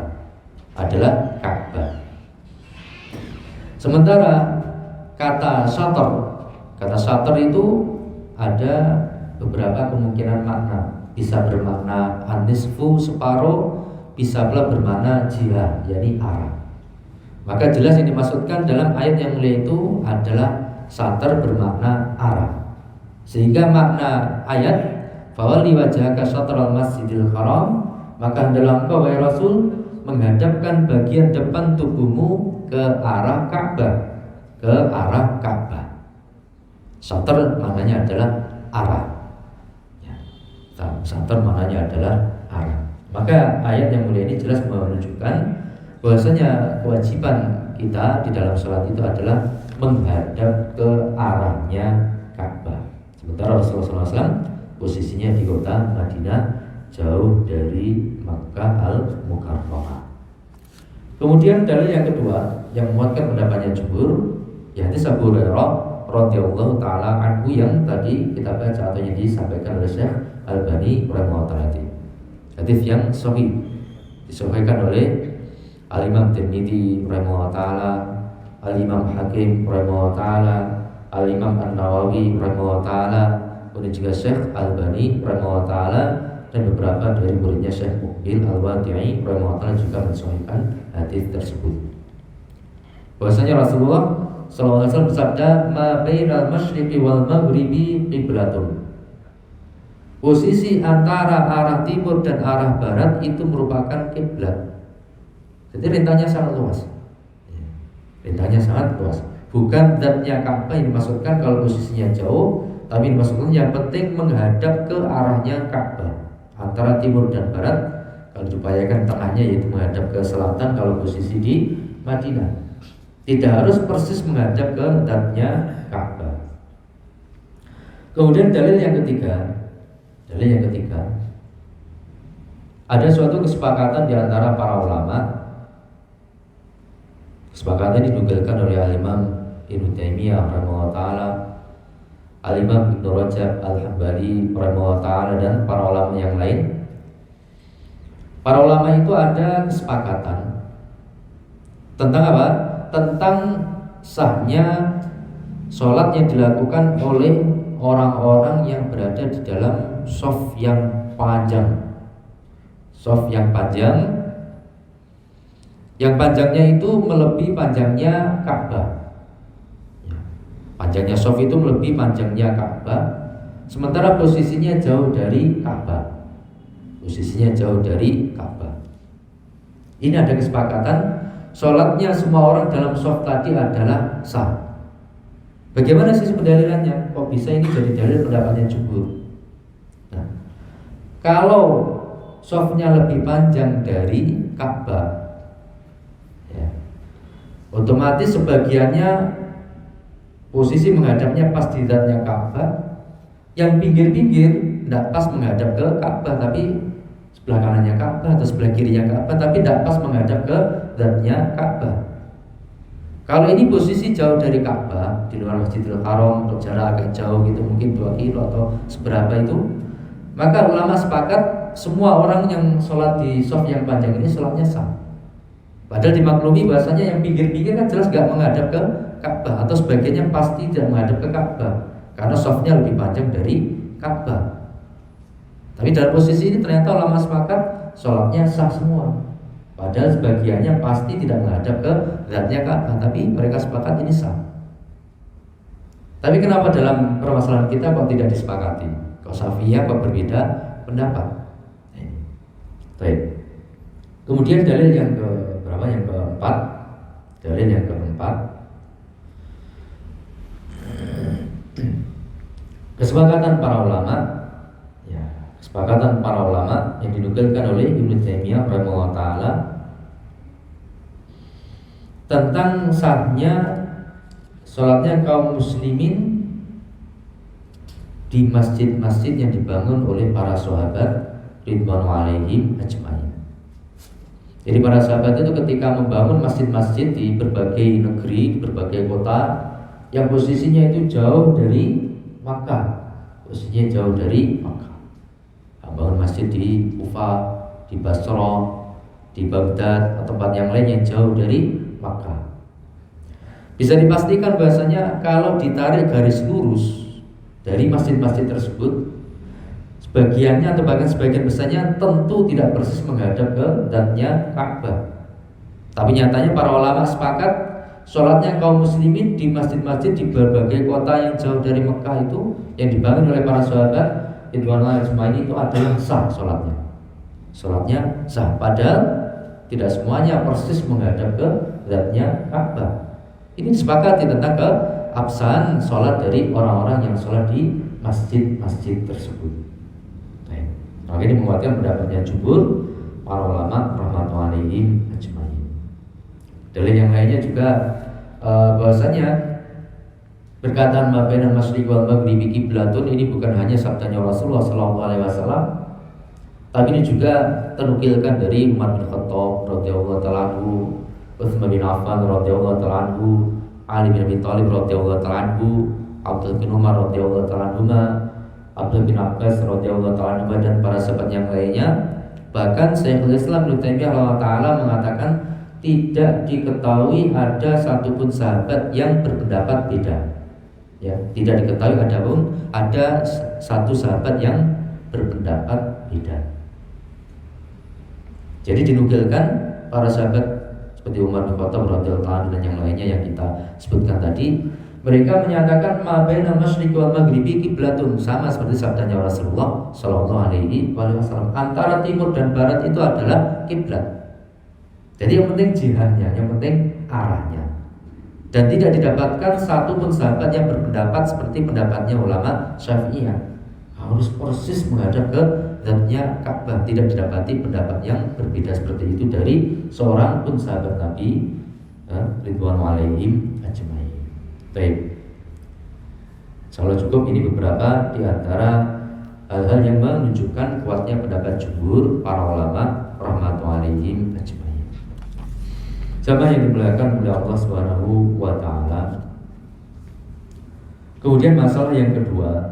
Sementara kata syatar itu ada beberapa kemungkinan makna. Bisa bermakna an-nisfu, separuh, bisa pula bermakna jihah, yakni arah. Maka jelas yang dimaksudkan dalam ayat yang mulia itu adalah syatar bermakna arah. Sehingga makna ayat fawalli wajhaka syatral masjidil haram, maka hendaklah engkau wahai Rasul menghadapkan bagian depan tubuhmu ke arah Ka'bah. Syatar maknanya adalah arah. Syatar maknanya adalah arah. Maka ayat yang mulia ini jelas menunjukkan bahwasanya kewajiban kita di dalam sholat itu adalah menghadap ke arahnya Ka'bah. Sementara Rasulullah SAW posisinya di kota Madinah, jauh dari Makkah Al-Mukarramah. Kemudian dalil yang kedua yang menguatkan pendapatnya jumhur, hadis Abu Hurairah radhiyallahu taala anhu yang tadi kita baca atau yang disampaikan oleh Syekh Albani rahimahullah. Hadis yang sahih disampaikan oleh Al-Imam Tirmidzi rahimahullah taala, Al-Imam Hakim rahimahullah taala, Al-Imam An-Nawawi rahimahullah taala, kemudian juga Syekh Albani rahimahullah taala, dan beberapa dari muridnya Syekh Muqbil Al-Wadi'i rahimahullah taala juga mensahihkan hadis tersebut. Bahwasanya Rasulullah sallallahu alaihi wasallam bersabda, "Ma bainal masyriqi wal maghribi qiblatun." Posisi antara arah timur dan arah barat itu merupakan kiblat. Jadi rentangnya sangat luas. Bukan zatnya Ka'bah yang dimaksudkan kalau posisinya jauh, tapi dimaksudkan yang penting menghadap ke arahnya Ka'bah. Antara timur dan barat, kalau diupayakan tengahnya yaitu menghadap ke selatan kalau posisi di Madinah. Tidak harus persis menghadap ke zatnya Ka'bah. Kemudian dalil yang ketiga, ada suatu kesepakatan di antara para ulama. Kesepakatan dinukilkan oleh Al-Imam Ibnu Taimiyah rahimahullah taala, Al-Imam Ibnu Rajab Al-Hambali rahimahullah taala, dan para ulama yang lain. Para ulama itu ada kesepakatan tentang apa? Tentang sahnya sholat yang dilakukan oleh orang-orang yang berada di dalam shaf yang panjang. Shaf yang panjang, yang panjangnya itu melebihi panjangnya Ka'bah. Panjangnya shaf itu melebihi panjangnya Ka'bah, sementara posisinya jauh dari Ka'bah. Ini ada kesepakatan sholatnya semua orang dalam shaf tadi adalah sah. Bagaimana sih pendalilannya? Kok bisa ini jadi dalil pendapatnya jumhur? Nah, kalau shafnya lebih panjang dari Ka'bah, ya, otomatis sebagiannya posisi menghadapnya pas di zatnya Ka'bah, yang pinggir-pinggir tidak pas menghadap ke Ka'bah, tapi sebelah kanannya Ka'bah atau sebelah kirinya Ka'bah, tapi tidak pas menghadap ke zatnya Ka'bah. Kalau ini posisi jauh dari Ka'bah, di luar Masjidil Haram, untuk jarak agak jauh gitu, mungkin 2 kilo atau seberapa itu, maka ulama sepakat semua orang yang sholat di shaf yang panjang ini sholatnya sah. Padahal dimaklumi bahasanya yang pinggir-pinggir kan jelas gak menghadap ke Ka'bah, atau sebagiannya pasti tidak menghadap ke Ka'bah karena shafnya lebih panjang dari Ka'bah. Tapi dalam posisi ini ternyata ulama sepakat sholatnya sah semua. Padahal sebagiannya pasti tidak menghadap ke zatnya Ka'bah, tapi mereka sepakat ini sah. Tapi kenapa dalam permasalahan kita kok tidak disepakati? Kok Syafi'iyah kok berbeda pendapat? Baik. Kemudian dalil yang keberapa? Yang keempat. Dalil yang keempat. Kesepakatan para ulama, ya, kesepakatan para ulama yang dinukilkan oleh Ibnu Taimiyah rahimahullah taala tentang sahnya sholatnya kaum muslimin di masjid-masjid yang dibangun oleh para sahabat ridwanu alaihim ajmain. Jadi para sahabat itu ketika membangun masjid-masjid di berbagai negeri, di berbagai kota yang posisinya itu jauh dari Makkah, bangun masjid di Kufa, di Basra, di Baghdad, atau tempat yang lain yang jauh dari Makkah. Bisa dipastikan bahasanya kalau ditarik garis lurus dari masjid-masjid tersebut, sebagiannya atau bahkan sebagian besarnya tentu tidak persis menghadap ke zatnya Ka'bah. Tapi nyatanya para ulama sepakat sholatnya kaum muslimin di masjid-masjid di berbagai kota yang jauh dari Mekah itu yang dibangun oleh para sahabat ridwanullah ajmain itu adalah sah sholatnya. Sholatnya sah, padahal tidak semuanya persis menghadap ke zatnya Ka'bah. Ini disepakati tentang keabsahan sholat dari orang-orang yang sholat di masjid-masjid tersebut. Maka ini menguatkan pendapatnya jumhur para ulama rahmatullahi alaihim ajmain. Dalil yang lainnya juga bahwasanya perkataan ma bainal masyriqi wal maghribi qiblatun ini bukan hanya sabdanya Rasulullah sallallahu alaihi wasallam, tapi ini juga terukilkan dari Umar bin Khattab radhiyallahu ta'ala anhu, Utsman bin Affan radhiyallahu ta'ala anhu, Ali bin Abi Thalib radhiyallahu ta'ala anhu, Abdullah bin Umar radhiyallahu ta'ala anhu, Abdullah bin Abbas radhiyallahu ta'ala anhu, dan para sahabat yang lainnya. Bahkan Syekhul Islam Ibnu Taimiyah rahimahullah taala mengatakan tidak diketahui ada satupun sahabat yang berpendapat beda. Ya, tidak diketahui ada satu sahabat yang berpendapat beda. Jadi dinukilkan para sahabat seperti Umar bin Khattab radhiyallahu anhu dan yang lainnya yang kita sebutkan tadi, mereka menyatakan ma bainal masyriqi wal maghribi qiblatun, sama seperti sabdanya Rasulullah sallallahu alaihi wasallam, antara timur dan barat itu adalah kiblat. Jadi yang penting jihadnya, yang penting arahnya. Dan tidak didapatkan satu pun sahabat yang berpendapat seperti pendapatnya ulama Syafi'iyah, harus persis menghadap ke zatnya Ka'bah. Tidak didapati pendapat yang berbeda seperti itu dari seorang pun sahabat Nabi ridwanu alaihim ajmain. Baik. Insyaallah cukup, ini beberapa di antara hal-hal yang menunjukkan kuatnya pendapat jumhur para ulama rahmatullahi alaihim ajmain. Jamaah yang dimuliakan oleh Allah Subhanahu wa taala. Kemudian masalah yang kedua,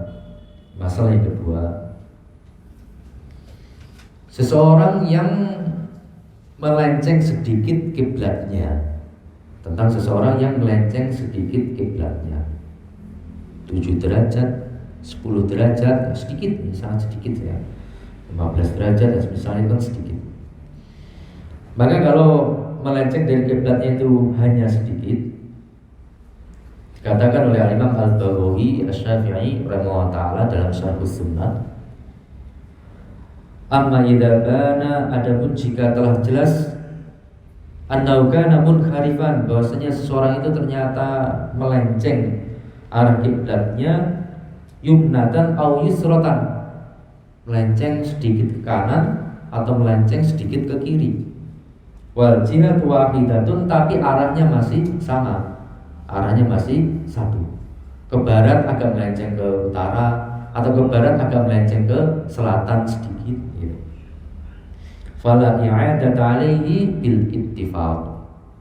seseorang yang melenceng sedikit kiblatnya. Tentang seseorang yang melenceng sedikit kiblatnya, 7 derajat, 10 derajat, sedikit, sangat sedikit ya, 15 derajat misalnya kan sedikit. Maka kalau melenceng dari kiblatnya itu hanya sedikit, dikatakan oleh Imam Al-Baghawi Asy-Syafi'i rahimahullah taala dalam Syarhus Sunnah, amma idza kana, adapun jika telah jelas annahu kana munharifan, bahwasanya seseorang itu ternyata melenceng arah kiblatnya, yumnatan au yusratan, melenceng sedikit ke kanan atau melenceng sedikit ke kiri, wal jihatu wahidatun, tapi arahnya masih sama, arahnya masih satu, ke barat agak melenceng ke utara atau ke barat agak melenceng ke selatan sedikit gitu. Fala i'adata alaihi bil ittifaq,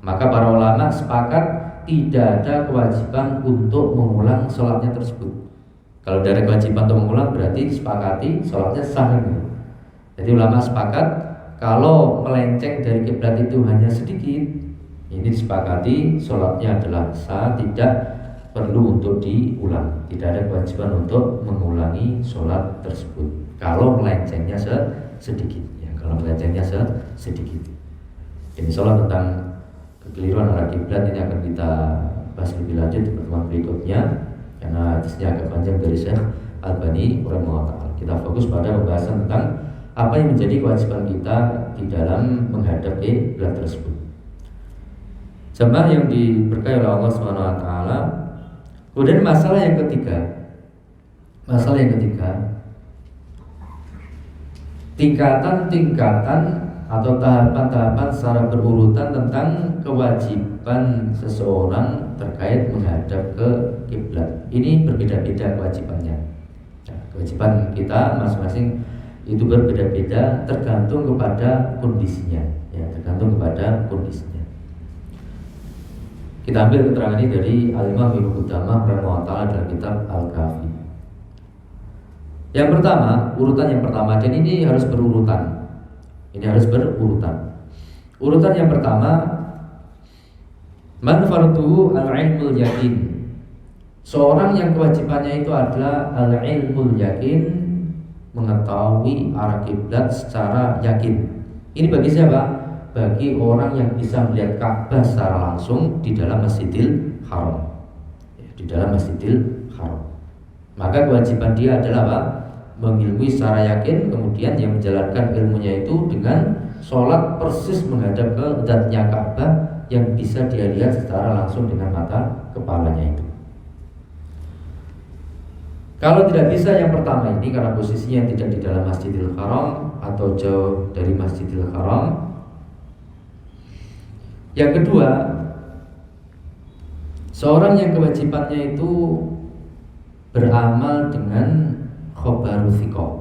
maka para ulama sepakat tidak ada kewajiban untuk mengulang sholatnya tersebut. Kalau ada kewajiban untuk mengulang berarti sepakati sholatnya sah. Jadi ulama sepakat kalau melenceng dari kiblat itu hanya sedikit, ini disepakati sholatnya adalah sah, tidak perlu untuk diulang, tidak ada kewajiban untuk mengulangi sholat tersebut kalau melencengnya sedikit. Kalau melencengnya sedikit. Ini sholat tentang kekeliruan arah kiblat ini akan kita bahas lebih lanjut di pertemuan berikutnya, karena hadisnya agak panjang dari Syekh Albani rahimahullah taala. Kita fokus pada pembahasan tentang apa yang menjadi kewajiban kita di dalam menghadap kiblat tersebut. Jamaah yang diberkahi oleh Allah Subhanahu wa taala. Kemudian masalah yang ketiga, tingkatan-tingkatan atau tahapan-tahapan secara berurutan tentang kewajiban seseorang terkait menghadap ke kiblat. Ini berbeda-beda kewajibannya. Nah, kewajiban kita masing-masing itu berbeda-beda tergantung kepada kondisinya, ya, tergantung kepada kondisinya. Kita ambil keterangan ini dari Al-Imam Ibnu Qudamah rahimahullah taala dalam kitab Al-Kafi. Yang pertama, urutan yang pertama, dan ini harus berurutan. Ini harus berurutan. Urutan yang pertama, man farduhu al-ilmul yakin. Seorang yang kewajibannya itu adalah al-ilmul yakin, mengetahui arah kiblat secara yakin. Ini bagi siapa? Bagi orang yang bisa melihat Ka'bah secara langsung di dalam Masjidil Haram. Di dalam Masjidil Haram. Maka kewajiban dia adalah apa? Mengilmui secara yakin, kemudian yang menjalankan ilmunya itu dengan sholat persis menghadap ke zatnya Ka'bah yang bisa dia lihat secara langsung dengan mata kepalanya itu. Kalau tidak bisa yang pertama ini karena posisinya tidak di dalam Masjidil Haram atau jauh dari Masjidil Haram. Yang kedua, seorang yang kewajibannya itu beramal dengan khobaru thiqah,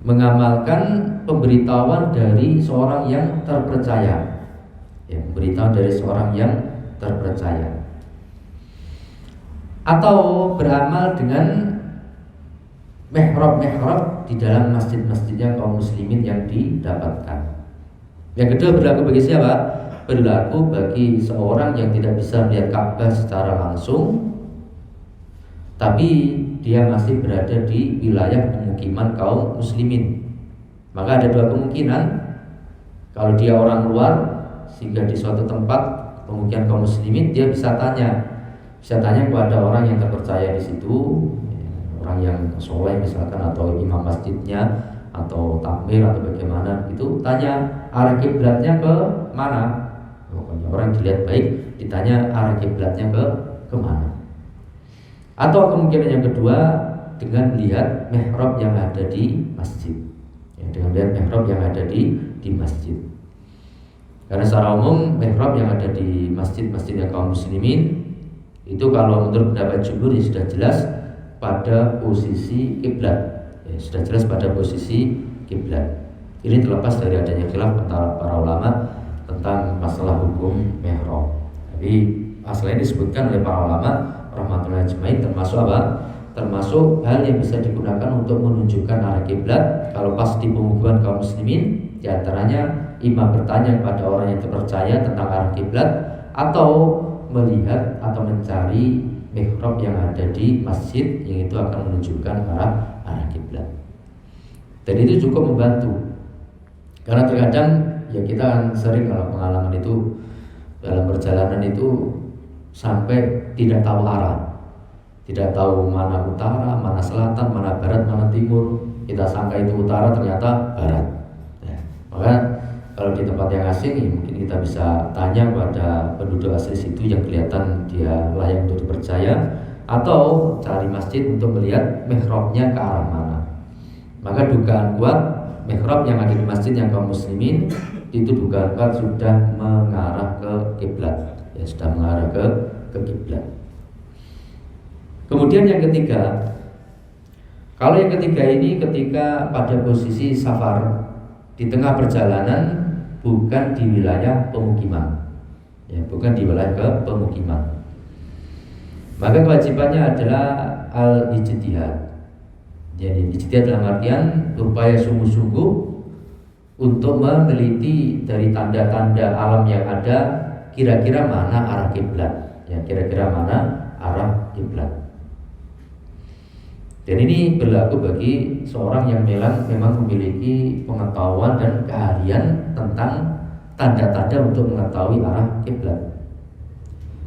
mengamalkan pemberitahuan dari seorang yang terpercaya, ya, pemberitahuan dari seorang yang terpercaya, atau beramal dengan mihrab di dalam masjid-masjidnya kaum muslimin yang didapatkan. Yang kedua berlaku bagi siapa? Berlaku bagi seorang yang tidak bisa melihat Ka'bah secara langsung, tapi dia masih berada di wilayah pemukiman kaum muslimin. Maka ada dua kemungkinan. Kalau dia orang luar sehingga di suatu tempat pemukiman kaum muslimin, dia bisa tanya kepada orang yang terpercaya di situ, orang yang soleh misalkan, atau imam masjidnya, atau takmir atau bagaimana, itu tanya arah kiblatnya ke mana. Pokoknya orang dilihat baik, ditanya arah kiblatnya ke mana. Atau kemungkinan yang kedua dengan melihat mihrab yang ada di masjid, ya, dengan melihat mihrab yang ada di masjid. Karena secara umum mihrab yang ada di masjid-masjid yang kaum muslimin itu kalau menurut pendapat jumhur ya sudah jelas pada posisi kiblat, ya, sudah jelas pada posisi kiblat. Ini terlepas dari adanya khilaf antara para ulama tentang masalah hukum mihrab. Tapi masalah ini disebutkan oleh para ulama rahmatullahi ajmain, termasuk apa? Termasuk hal yang bisa digunakan untuk menunjukkan arah kiblat. Kalau pas di pemukiman kaum muslimin, di antaranya imam bertanya kepada orang yang terpercaya tentang arah kiblat, atau melihat atau mencari mihrab yang ada di masjid yang itu akan menunjukkan arah kiblat. Dan itu cukup membantu. Karena terkadang ya kita kan sering kalau pengalaman itu dalam perjalanan itu sampai tidak tahu arah, tidak tahu mana utara, mana selatan, mana barat, mana timur. Kita sangka itu utara, ternyata barat. Ya, maka kalau di tempat yang asing ya mungkin kita bisa tanya pada penduduk asli situ yang kelihatan dia layak untuk dipercaya, atau cari masjid untuk melihat mihrabnya ke arah mana. Maka dugaan kuat mihrab yang ada di masjid yang kaum muslimin itu dugaan kuat sudah mengarah ke kiblat, ya sudah mengarah ke kiblat. Kemudian yang ketiga, kalau yang ketiga ini ketika pada posisi safar di tengah perjalanan, bukan di wilayah pemukiman, ya bukan di wilayah ke pemukiman, maka kewajibannya adalah al-ijtihad. Jadi ijtihad dalam artian berupaya sungguh-sungguh untuk meneliti dari tanda-tanda alam yang ada, kira-kira mana arah kiblat, ya kira-kira mana arah kiblat. Dan ini berlaku bagi seorang yang memang memiliki pengetahuan dan keahlian tentang tanda-tanda untuk mengetahui arah kiblat.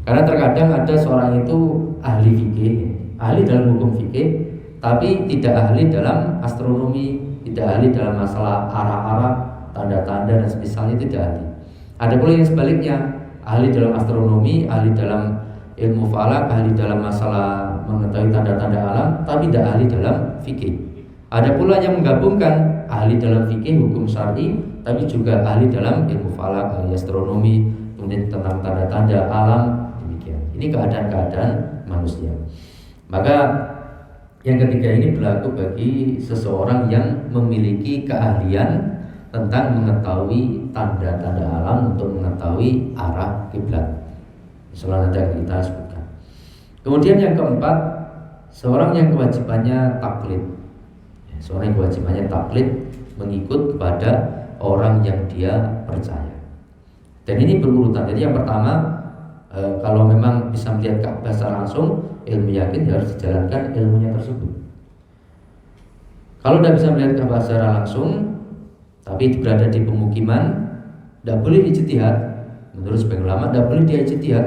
Karena terkadang ada seorang itu ahli fikih, ahli dalam hukum fikih, tapi tidak ahli dalam astronomi, tidak ahli dalam masalah arah-arah, tanda-tanda dan semisalnya, tidak ahli. Ada pula yang sebaliknya, ahli dalam astronomi, ahli dalam ilmu falak, ahli dalam masalah mengetahui tanda-tanda alam, tapi tidak ahli dalam fikih. Ada pula yang menggabungkan ahli dalam fikih hukum syar'i, tapi juga ahli dalam ilmu falak, ahli astronomi, kemudian tentang tanda-tanda alam, demikian. Ini keadaan-keadaan manusia. Maka yang ketiga ini berlaku bagi seseorang yang memiliki keahlian tentang mengetahui tanda-tanda alam untuk mengetahui arah kiblat. Misalnya nanti akan kita sebutkan. Kemudian yang keempat, seorang yang kewajibannya taklid. Seorang yang kewajibannya taklid, mengikut kepada orang yang dia percaya. Dan ini berurutan. Jadi yang pertama, kalau memang bisa melihat Ka'bah secara langsung, ilmu yakin harus dijalankan ilmunya tersebut. Kalau tidak bisa melihat Ka'bah secara langsung, tapi berada di pemukiman, tidak boleh ijtihad. Menurut sebagian ulama, tidak boleh dia ijtihad.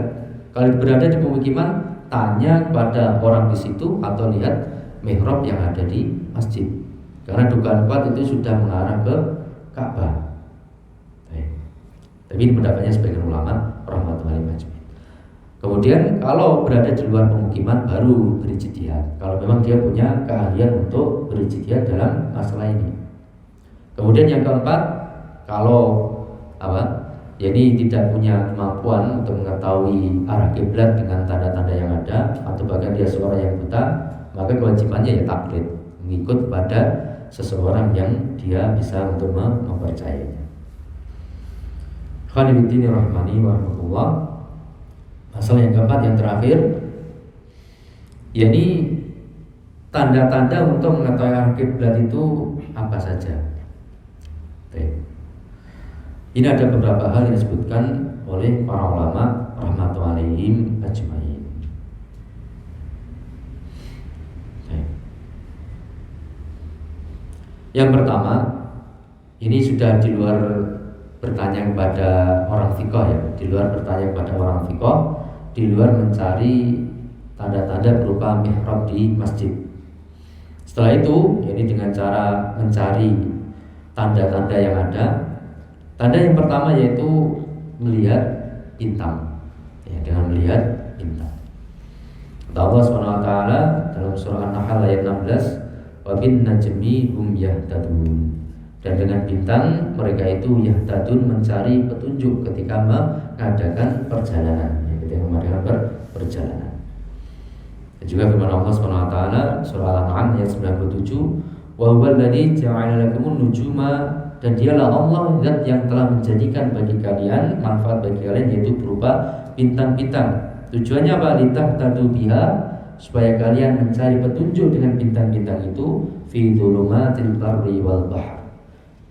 Kalau berada di pemukiman, tanya kepada orang di situ atau lihat mihrab yang ada di masjid. Karena dugaan kuat itu sudah mengarah ke Ka'bah. Tapi ini pendapatnya sebagian ulama rahmatullahi ajmain. Kemudian kalau berada di luar pemukiman baru berijtihad. Kalau memang dia punya keahlian untuk berijtihad dalam masalah ini. Kemudian yang keempat, kalau jadi tidak punya kemampuan untuk mengetahui arah kiblat dengan tanda-tanda yang ada, atau bahkan dia seorang yang buta, maka kewajibannya ya taklid, mengikut pada seseorang yang dia bisa untuk mempercayainya. Khanibuddin rahmani wa rahmatullah. Masalah yang keempat, yang terakhir, yakni tanda-tanda untuk mengetahui arah kiblat itu apa saja. Ini ada beberapa hal yang disebutkan oleh para ulama rahmatullahi alaihim ajmain. Yang pertama, ini sudah di luar bertanya kepada orang fiqh, ya, di luar bertanya kepada orang fiqh, di luar mencari tanda-tanda berupa mihrab di masjid. Setelah itu, ini dengan cara mencari tanda-tanda yang ada. Tanda yang pertama yaitu melihat bintang, ya, dengan melihat bintang. Allah SWT dalam surah An-Nahl ayat 16, wa bin najmi hum yahtadun. Dan dengan bintang mereka itu yahtadun, mencari petunjuk ketika mengadakan perjalanan, ketika mengadakan perjalanan. Dan juga firman Allah Subhanahu wa taala surah Al-An'am ayat 97, wa huwal ladzi ja'ala lakumun nujuma, dan dialah Allah zat yang telah menjadikan bagi kalian manfaat bagi kalian, yaitu berupa bintang-bintang. Tujuannya apa? Litahtadu biha, supaya kalian mencari petunjuk dengan bintang-bintang itu, fi dzulumatil barri wal bahr,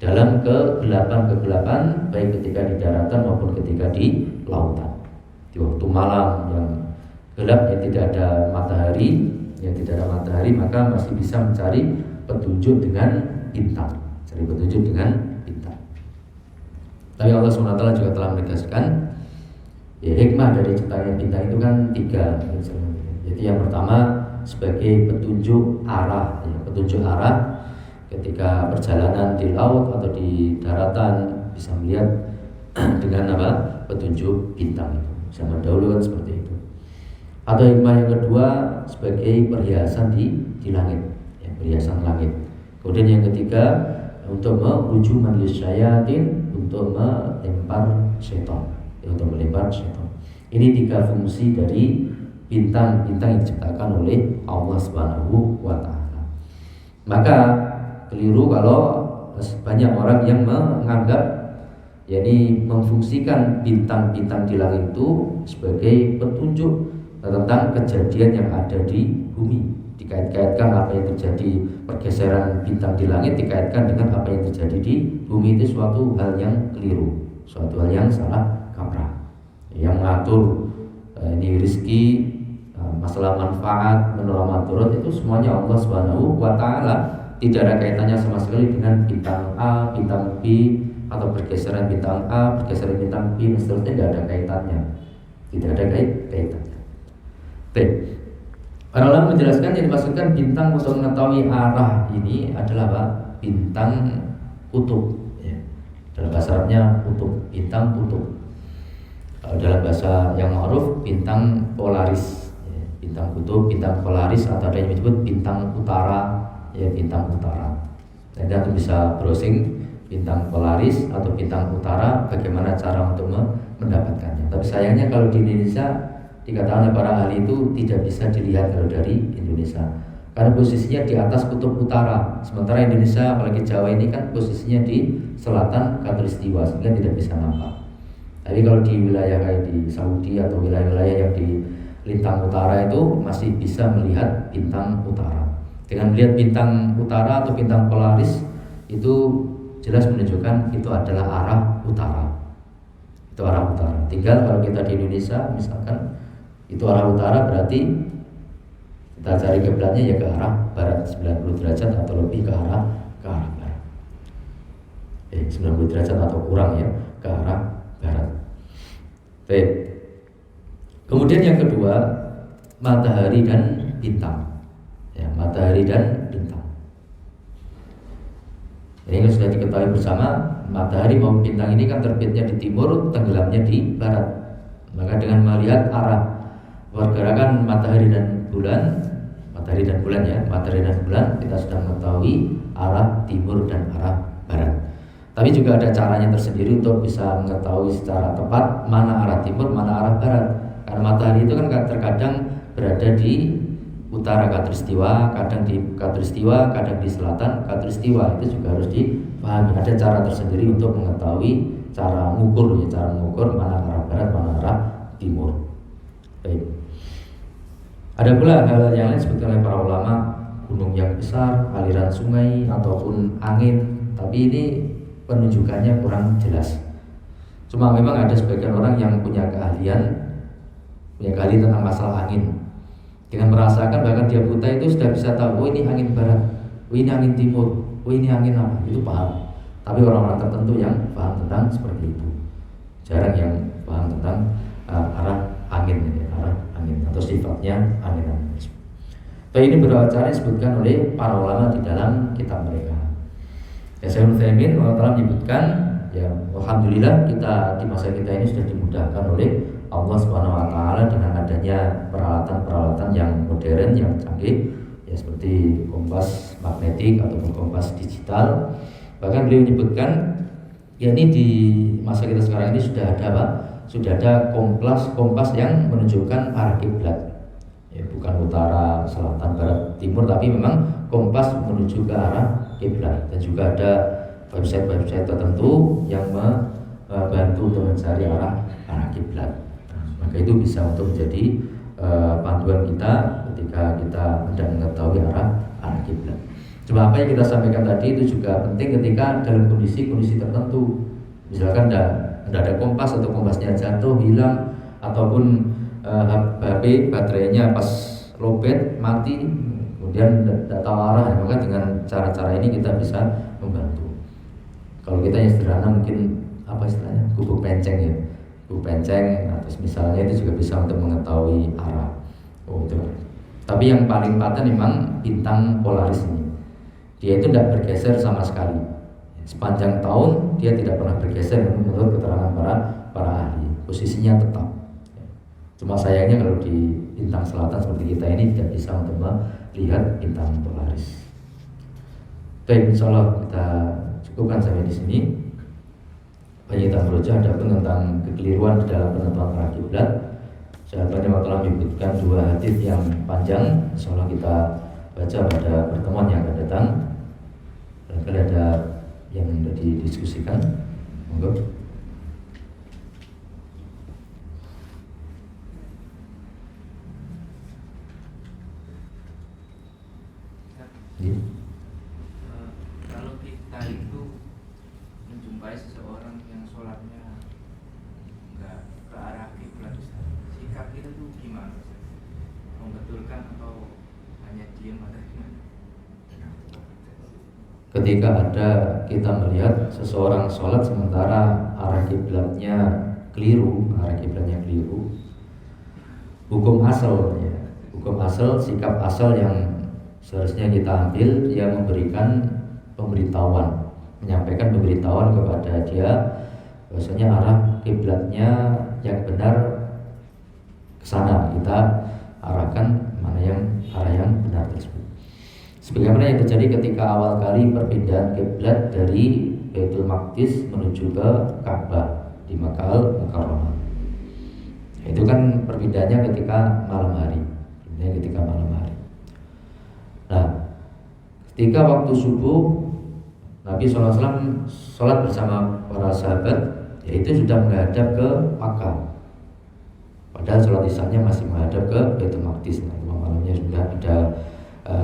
dalam kegelapan-kegelapan baik ketika di daratan maupun ketika di lautan. Di waktu malam yang gelap, yang tidak ada matahari, maka masih bisa mencari petunjuk dengan bintang. Cari petunjuk dengan bintang. Tapi Allah SWT juga telah menegaskan, ya, hikmah dari ciptanya bintang itu kan 3. Jadi yang pertama sebagai petunjuk arah, petunjuk arah ketika perjalanan di laut atau di daratan, bisa melihat dengan petunjuk bintang itu, bisa mendahulukan seperti itu. Atau hikmah yang kedua sebagai perhiasan di langit, perhiasan langit. Kemudian yang ketiga untuk meruju manusia syayatin, untuk melempar setan, Ini 3 fungsi dari bintang-bintang yang diciptakan oleh Allah Subhanahu wa taala. Maka keliru kalau banyak orang yang menganggap, memfungsikan bintang-bintang di langit itu sebagai petunjuk tentang kejadian yang ada di bumi. Dikait-kaitkan apa yang terjadi, pergeseran bintang di langit dikaitkan dengan apa yang terjadi di bumi. Itu suatu hal yang keliru, suatu hal yang salah kaprah. Yang mengatur ini rezeki, masalah manfaat, menolak madharat, itu semuanya Allah Subhanahu wa taala. Tidak ada kaitannya sama sekali dengan bintang A, bintang B, atau pergeseran bintang A, pergeseran bintang B, dan seterusnya. Tidak ada kaitannya. Tidak ada kaitannya. Baik. Para ulama menjelaskan yang dimaksudkan bintang untuk mengetahui arah ini adalah apa? Bintang kutub. Dalam bahasa Arabnya kutub, bintang kutub. Dalam bahasa yang ma'ruf bintang polaris, bintang kutub, bintang polaris, atau ada yang disebut bintang utara, bintang utara. Jadi Anda bisa browsing bintang polaris atau bintang utara, bagaimana cara untuk mendapatkannya. Tapi sayangnya kalau di Indonesia, dikatakan oleh para ahli, itu tidak bisa dilihat kalau dari Indonesia, karena posisinya di atas kutub utara. Sementara Indonesia, apalagi Jawa ini kan posisinya di selatan khatulistiwa, sehingga tidak bisa nampak. Tapi kalau di wilayah kayak di Saudi atau wilayah-wilayah yang di lintang utara itu masih bisa melihat bintang utara. Dengan melihat bintang utara atau bintang polaris, itu jelas menunjukkan itu adalah arah utara. Itu arah utara. Tinggal kalau kita di Indonesia misalkan itu arah utara, berarti kita cari kiblatnya ya ke arah barat 90 derajat atau lebih ke arah barat. 90 derajat atau kurang ya, ke arah barat. Baik. Kemudian yang kedua, matahari dan bintang. Matahari dan bintang. Ini sudah diketahui bersama, matahari maupun bintang ini kan terbitnya di timur, tenggelamnya di barat. Maka dengan melihat arah pergerakan matahari dan bulan, kita sudah mengetahui arah timur dan arah barat. Tapi juga ada caranya tersendiri untuk bisa mengetahui secara tepat mana arah timur, mana arah barat. Karena matahari itu kan terkadang berada di utara khatulistiwa, kadang di khatulistiwa, kadang di selatan khatulistiwa. Itu juga harus dipahami. Ada cara tersendiri untuk mengetahui cara mengukur mana arah barat, mana arah timur. Baik. Ada pula hal yang lain disebutkan oleh para ulama, gunung yang besar, aliran sungai, ataupun angin. Tapi ini penunjukannya kurang jelas. Cuma memang ada sebagian orang yang punya keahlian tentang masalah angin. Dengan merasakan, bahkan dia buta itu sudah bisa tahu, oh ini angin barat, oh ini angin timur, oh ini angin apa, itu paham. Tapi orang-orang tertentu yang paham tentang seperti itu, jarang yang paham tentang arah angin atau sifatnya angin. Tapi ini beberapa cara disebutkan oleh para ulama di dalam kitab mereka. Syaikhul Utsaimin telah menyebutkan, alhamdulillah kita di masa kita ini sudah dimudahkan oleh Allah Subhanahu wa taala dengan adanya peralatan-peralatan yang modern, yang canggih, seperti kompas magnetik ataupun kompas digital, Bahkan beliau menyebutkan, ya ini di masa kita sekarang ini sudah ada apa? Sudah ada kompas yang menunjukkan arah kiblat. Ya, bukan utara, selatan, barat, timur, tapi memang kompas menuju ke arah kiblat. Dan juga ada website-website tertentu yang membantu untuk mencari arah kiblat. Maka itu bisa untuk menjadi panduan kita ketika kita hendak mengetahui arah kiblat. Cuma apa yang kita sampaikan tadi itu juga penting ketika dalam kondisi tertentu. Misalkan tidak ada kompas atau kompasnya jatuh, hilang, ataupun HP baterainya pas lowbat mati, kemudian tidak tahu arah, maka dengan cara-cara ini kita bisa membantu. Kalau kita yang sederhana mungkin apa istilahnya, gubuk penceng ya, gubuk penceng, atau misalnya itu juga bisa untuk mengetahui arah. Itu. Tapi yang paling paten memang bintang Polaris ini. Dia itu tidak bergeser sama sekali. Sepanjang tahun dia tidak pernah bergeser menurut keterangan para ahli. Posisinya tetap. Cuma sayangnya kalau di bintang selatan seperti kita ini tidak bisa untuk melihat bintang Polaris. Baik, insyaallah kita cukupkan sampai di sini. Banyak kita berusaha ada pun tentang kekeliruan di dalam penentuan arah kiblat. Sahabatnya telah menyebutkan 2 hadis yang panjang. Insyaallah kita baca pada pertemuan yang akan datang. Barangkali ada yang sudah didiskusikan. Monggo. Kalau kita itu menjumpai seseorang yang sholatnya enggak ke arah kiblat, sikap kita tuh gimana? Membetulkan atau hanya diam atau gimana? Ketika ada kita melihat seseorang sholat sementara arah kiblatnya keliru, hukum asal ya, sikap asal yang seharusnya kita ambil, dia memberikan menyampaikan pemberitahuan kepada dia bahwasanya arah kiblatnya yang benar ke sana, kita arahkan arah yang benar tersebut. Sebagaimana yang terjadi ketika awal kali perpindahan kiblat dari Baitul Maqdis menuju ke Ka'bah di Makkah Mukarramah. Itu kan perpindahannya ketika malam hari. Nah, ketika waktu subuh Nabi SAW sholat bersama para sahabat, yaitu sudah menghadap ke Makkah. Padahal sholat isya-nya masih menghadap ke Baitul Maqdis. Nah, malamnya sudah ada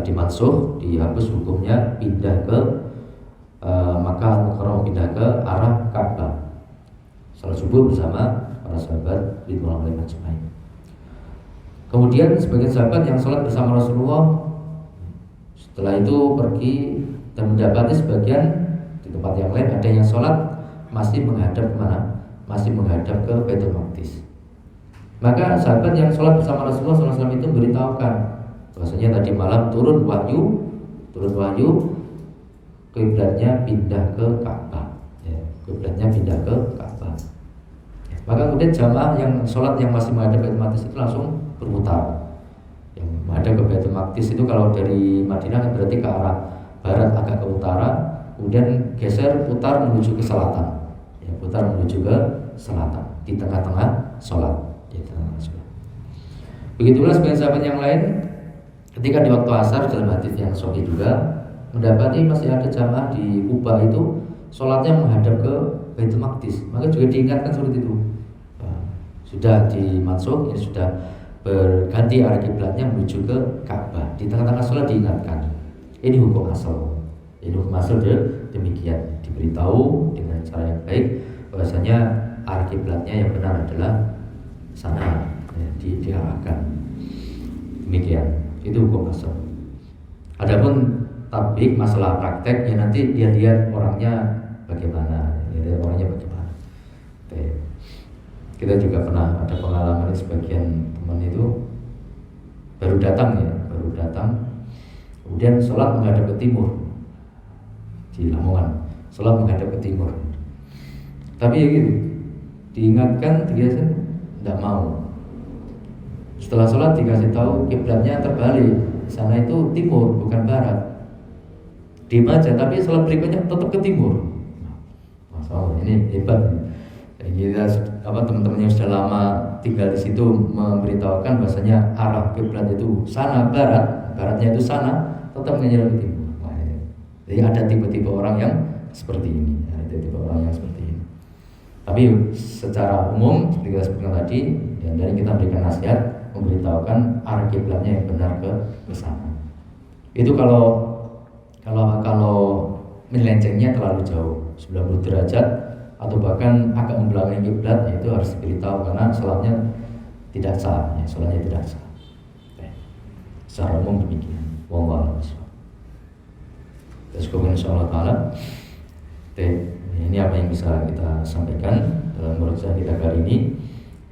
dimansuh, dihapus hukumnya, pindah ke Makkah Mukarramah, pindah ke arah Ka'bah. Sholat subuh bersama para sahabat ridwanullah alaihim ajmain. Kemudian sebagian sahabat yang sholat bersama Rasulullah setelah itu pergi dan mendapati sebagian di tempat yang lain ada yang sholat masih menghadap kemana? Masih menghadap ke Baitul Maqdis. Maka sahabat yang sholat bersama Rasulullah SAW itu memberitahukan bahwasanya tadi malam turun wahyu kiblatnya pindah ke Ka'bah. Ya, kiblatnya pindah ke Ka'bah. Ya, maka kemudian jamaah yang sholat yang masih menghadap Baitul Maqdis itu langsung berputar. Yang menghadap ke Baitul Maqdis itu kalau dari Madinah kan berarti ke arah barat agak ke utara, kemudian geser putar menuju ke selatan. Ya, putar menuju ke selatan di tengah-tengah sholat. Begitulah sebagian sahabat yang lain ketika di waktu asar dalam hadis yang sahih juga mendapati masih ada jamaah di Kuba itu sholatnya menghadap ke Baitul Maqdis, maka juga diingatkan seperti itu. Sudah dimansuh, ya sudah berganti arah kiblatnya menuju ke Ka'bah. Di tengah-tengah sholat diingatkan. Ini hukum asal. Demikian diberitahu dengan cara yang baik bahwasanya arah kiblatnya yang benar adalah sana, ya, diarahkan. Demikian. Itu hukum asal. Adapun tatbik masalah praktek ya nanti dia lihat orangnya bagaimana. Kita juga pernah ada pengalaman sebagian teman itu baru datang, kemudian sholat menghadap ke timur di Lamongan, sholat menghadap ke timur. Tapi ya gitu, diingatkan dia tidak mau. Setelah sholat dikasih tahu kiblatnya terbalik, sana itu timur bukan barat. dibaca, tapi sholat berikutnya tetap ke timur. Masya Allah, ini hebat. Kita teman-teman yang sudah lama tinggal di situ memberitahukan bahasanya arah kiblat itu sana baratnya itu sana, tetap menjadi ke timur. Nah, jadi ada tipe-tipe orang yang seperti ini, tipe orang yang seperti ini. Tapi secara umum seperti kita sebutkan tadi, ya, dari kita berikan nasihat memberitahukan arah kiblatnya yang benar ke sana. Itu kalau melencengnya terlalu jauh 90 derajat atau bahkan agak membelakangi kiblat, itu harus diberitahu karena sholatnya tidak sah, ya, sholatnya tidak sah. Secara umum demikian. Wallahu a'lam. Terus insyaallah taala. Ini apa yang bisa kita sampaikan dalam murojaah kita kali ini.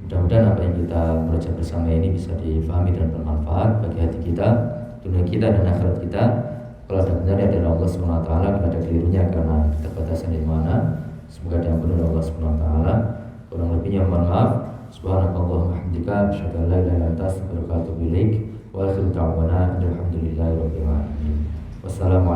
Mudah-mudahan apa yang kita murojaah bersama ini bisa difahami dan bermanfaat bagi hati kita, dunia kita dan akhirat kita. Kalau ada benarnya dari Allah Subhanahu wa taala, kalau ada kelirunya karena keterbatasan di mana, semoga diampuni oleh Allah Subhanahu wa taala. Kurang lebihnya mohon maaf. Subhanakallahumma hamdika asyhadu an la ilaha illa anta astaghfiruka wa atubu ilaik. Wa akhiru da'wana alhamdulillahi rabbil alamin. Wassalamu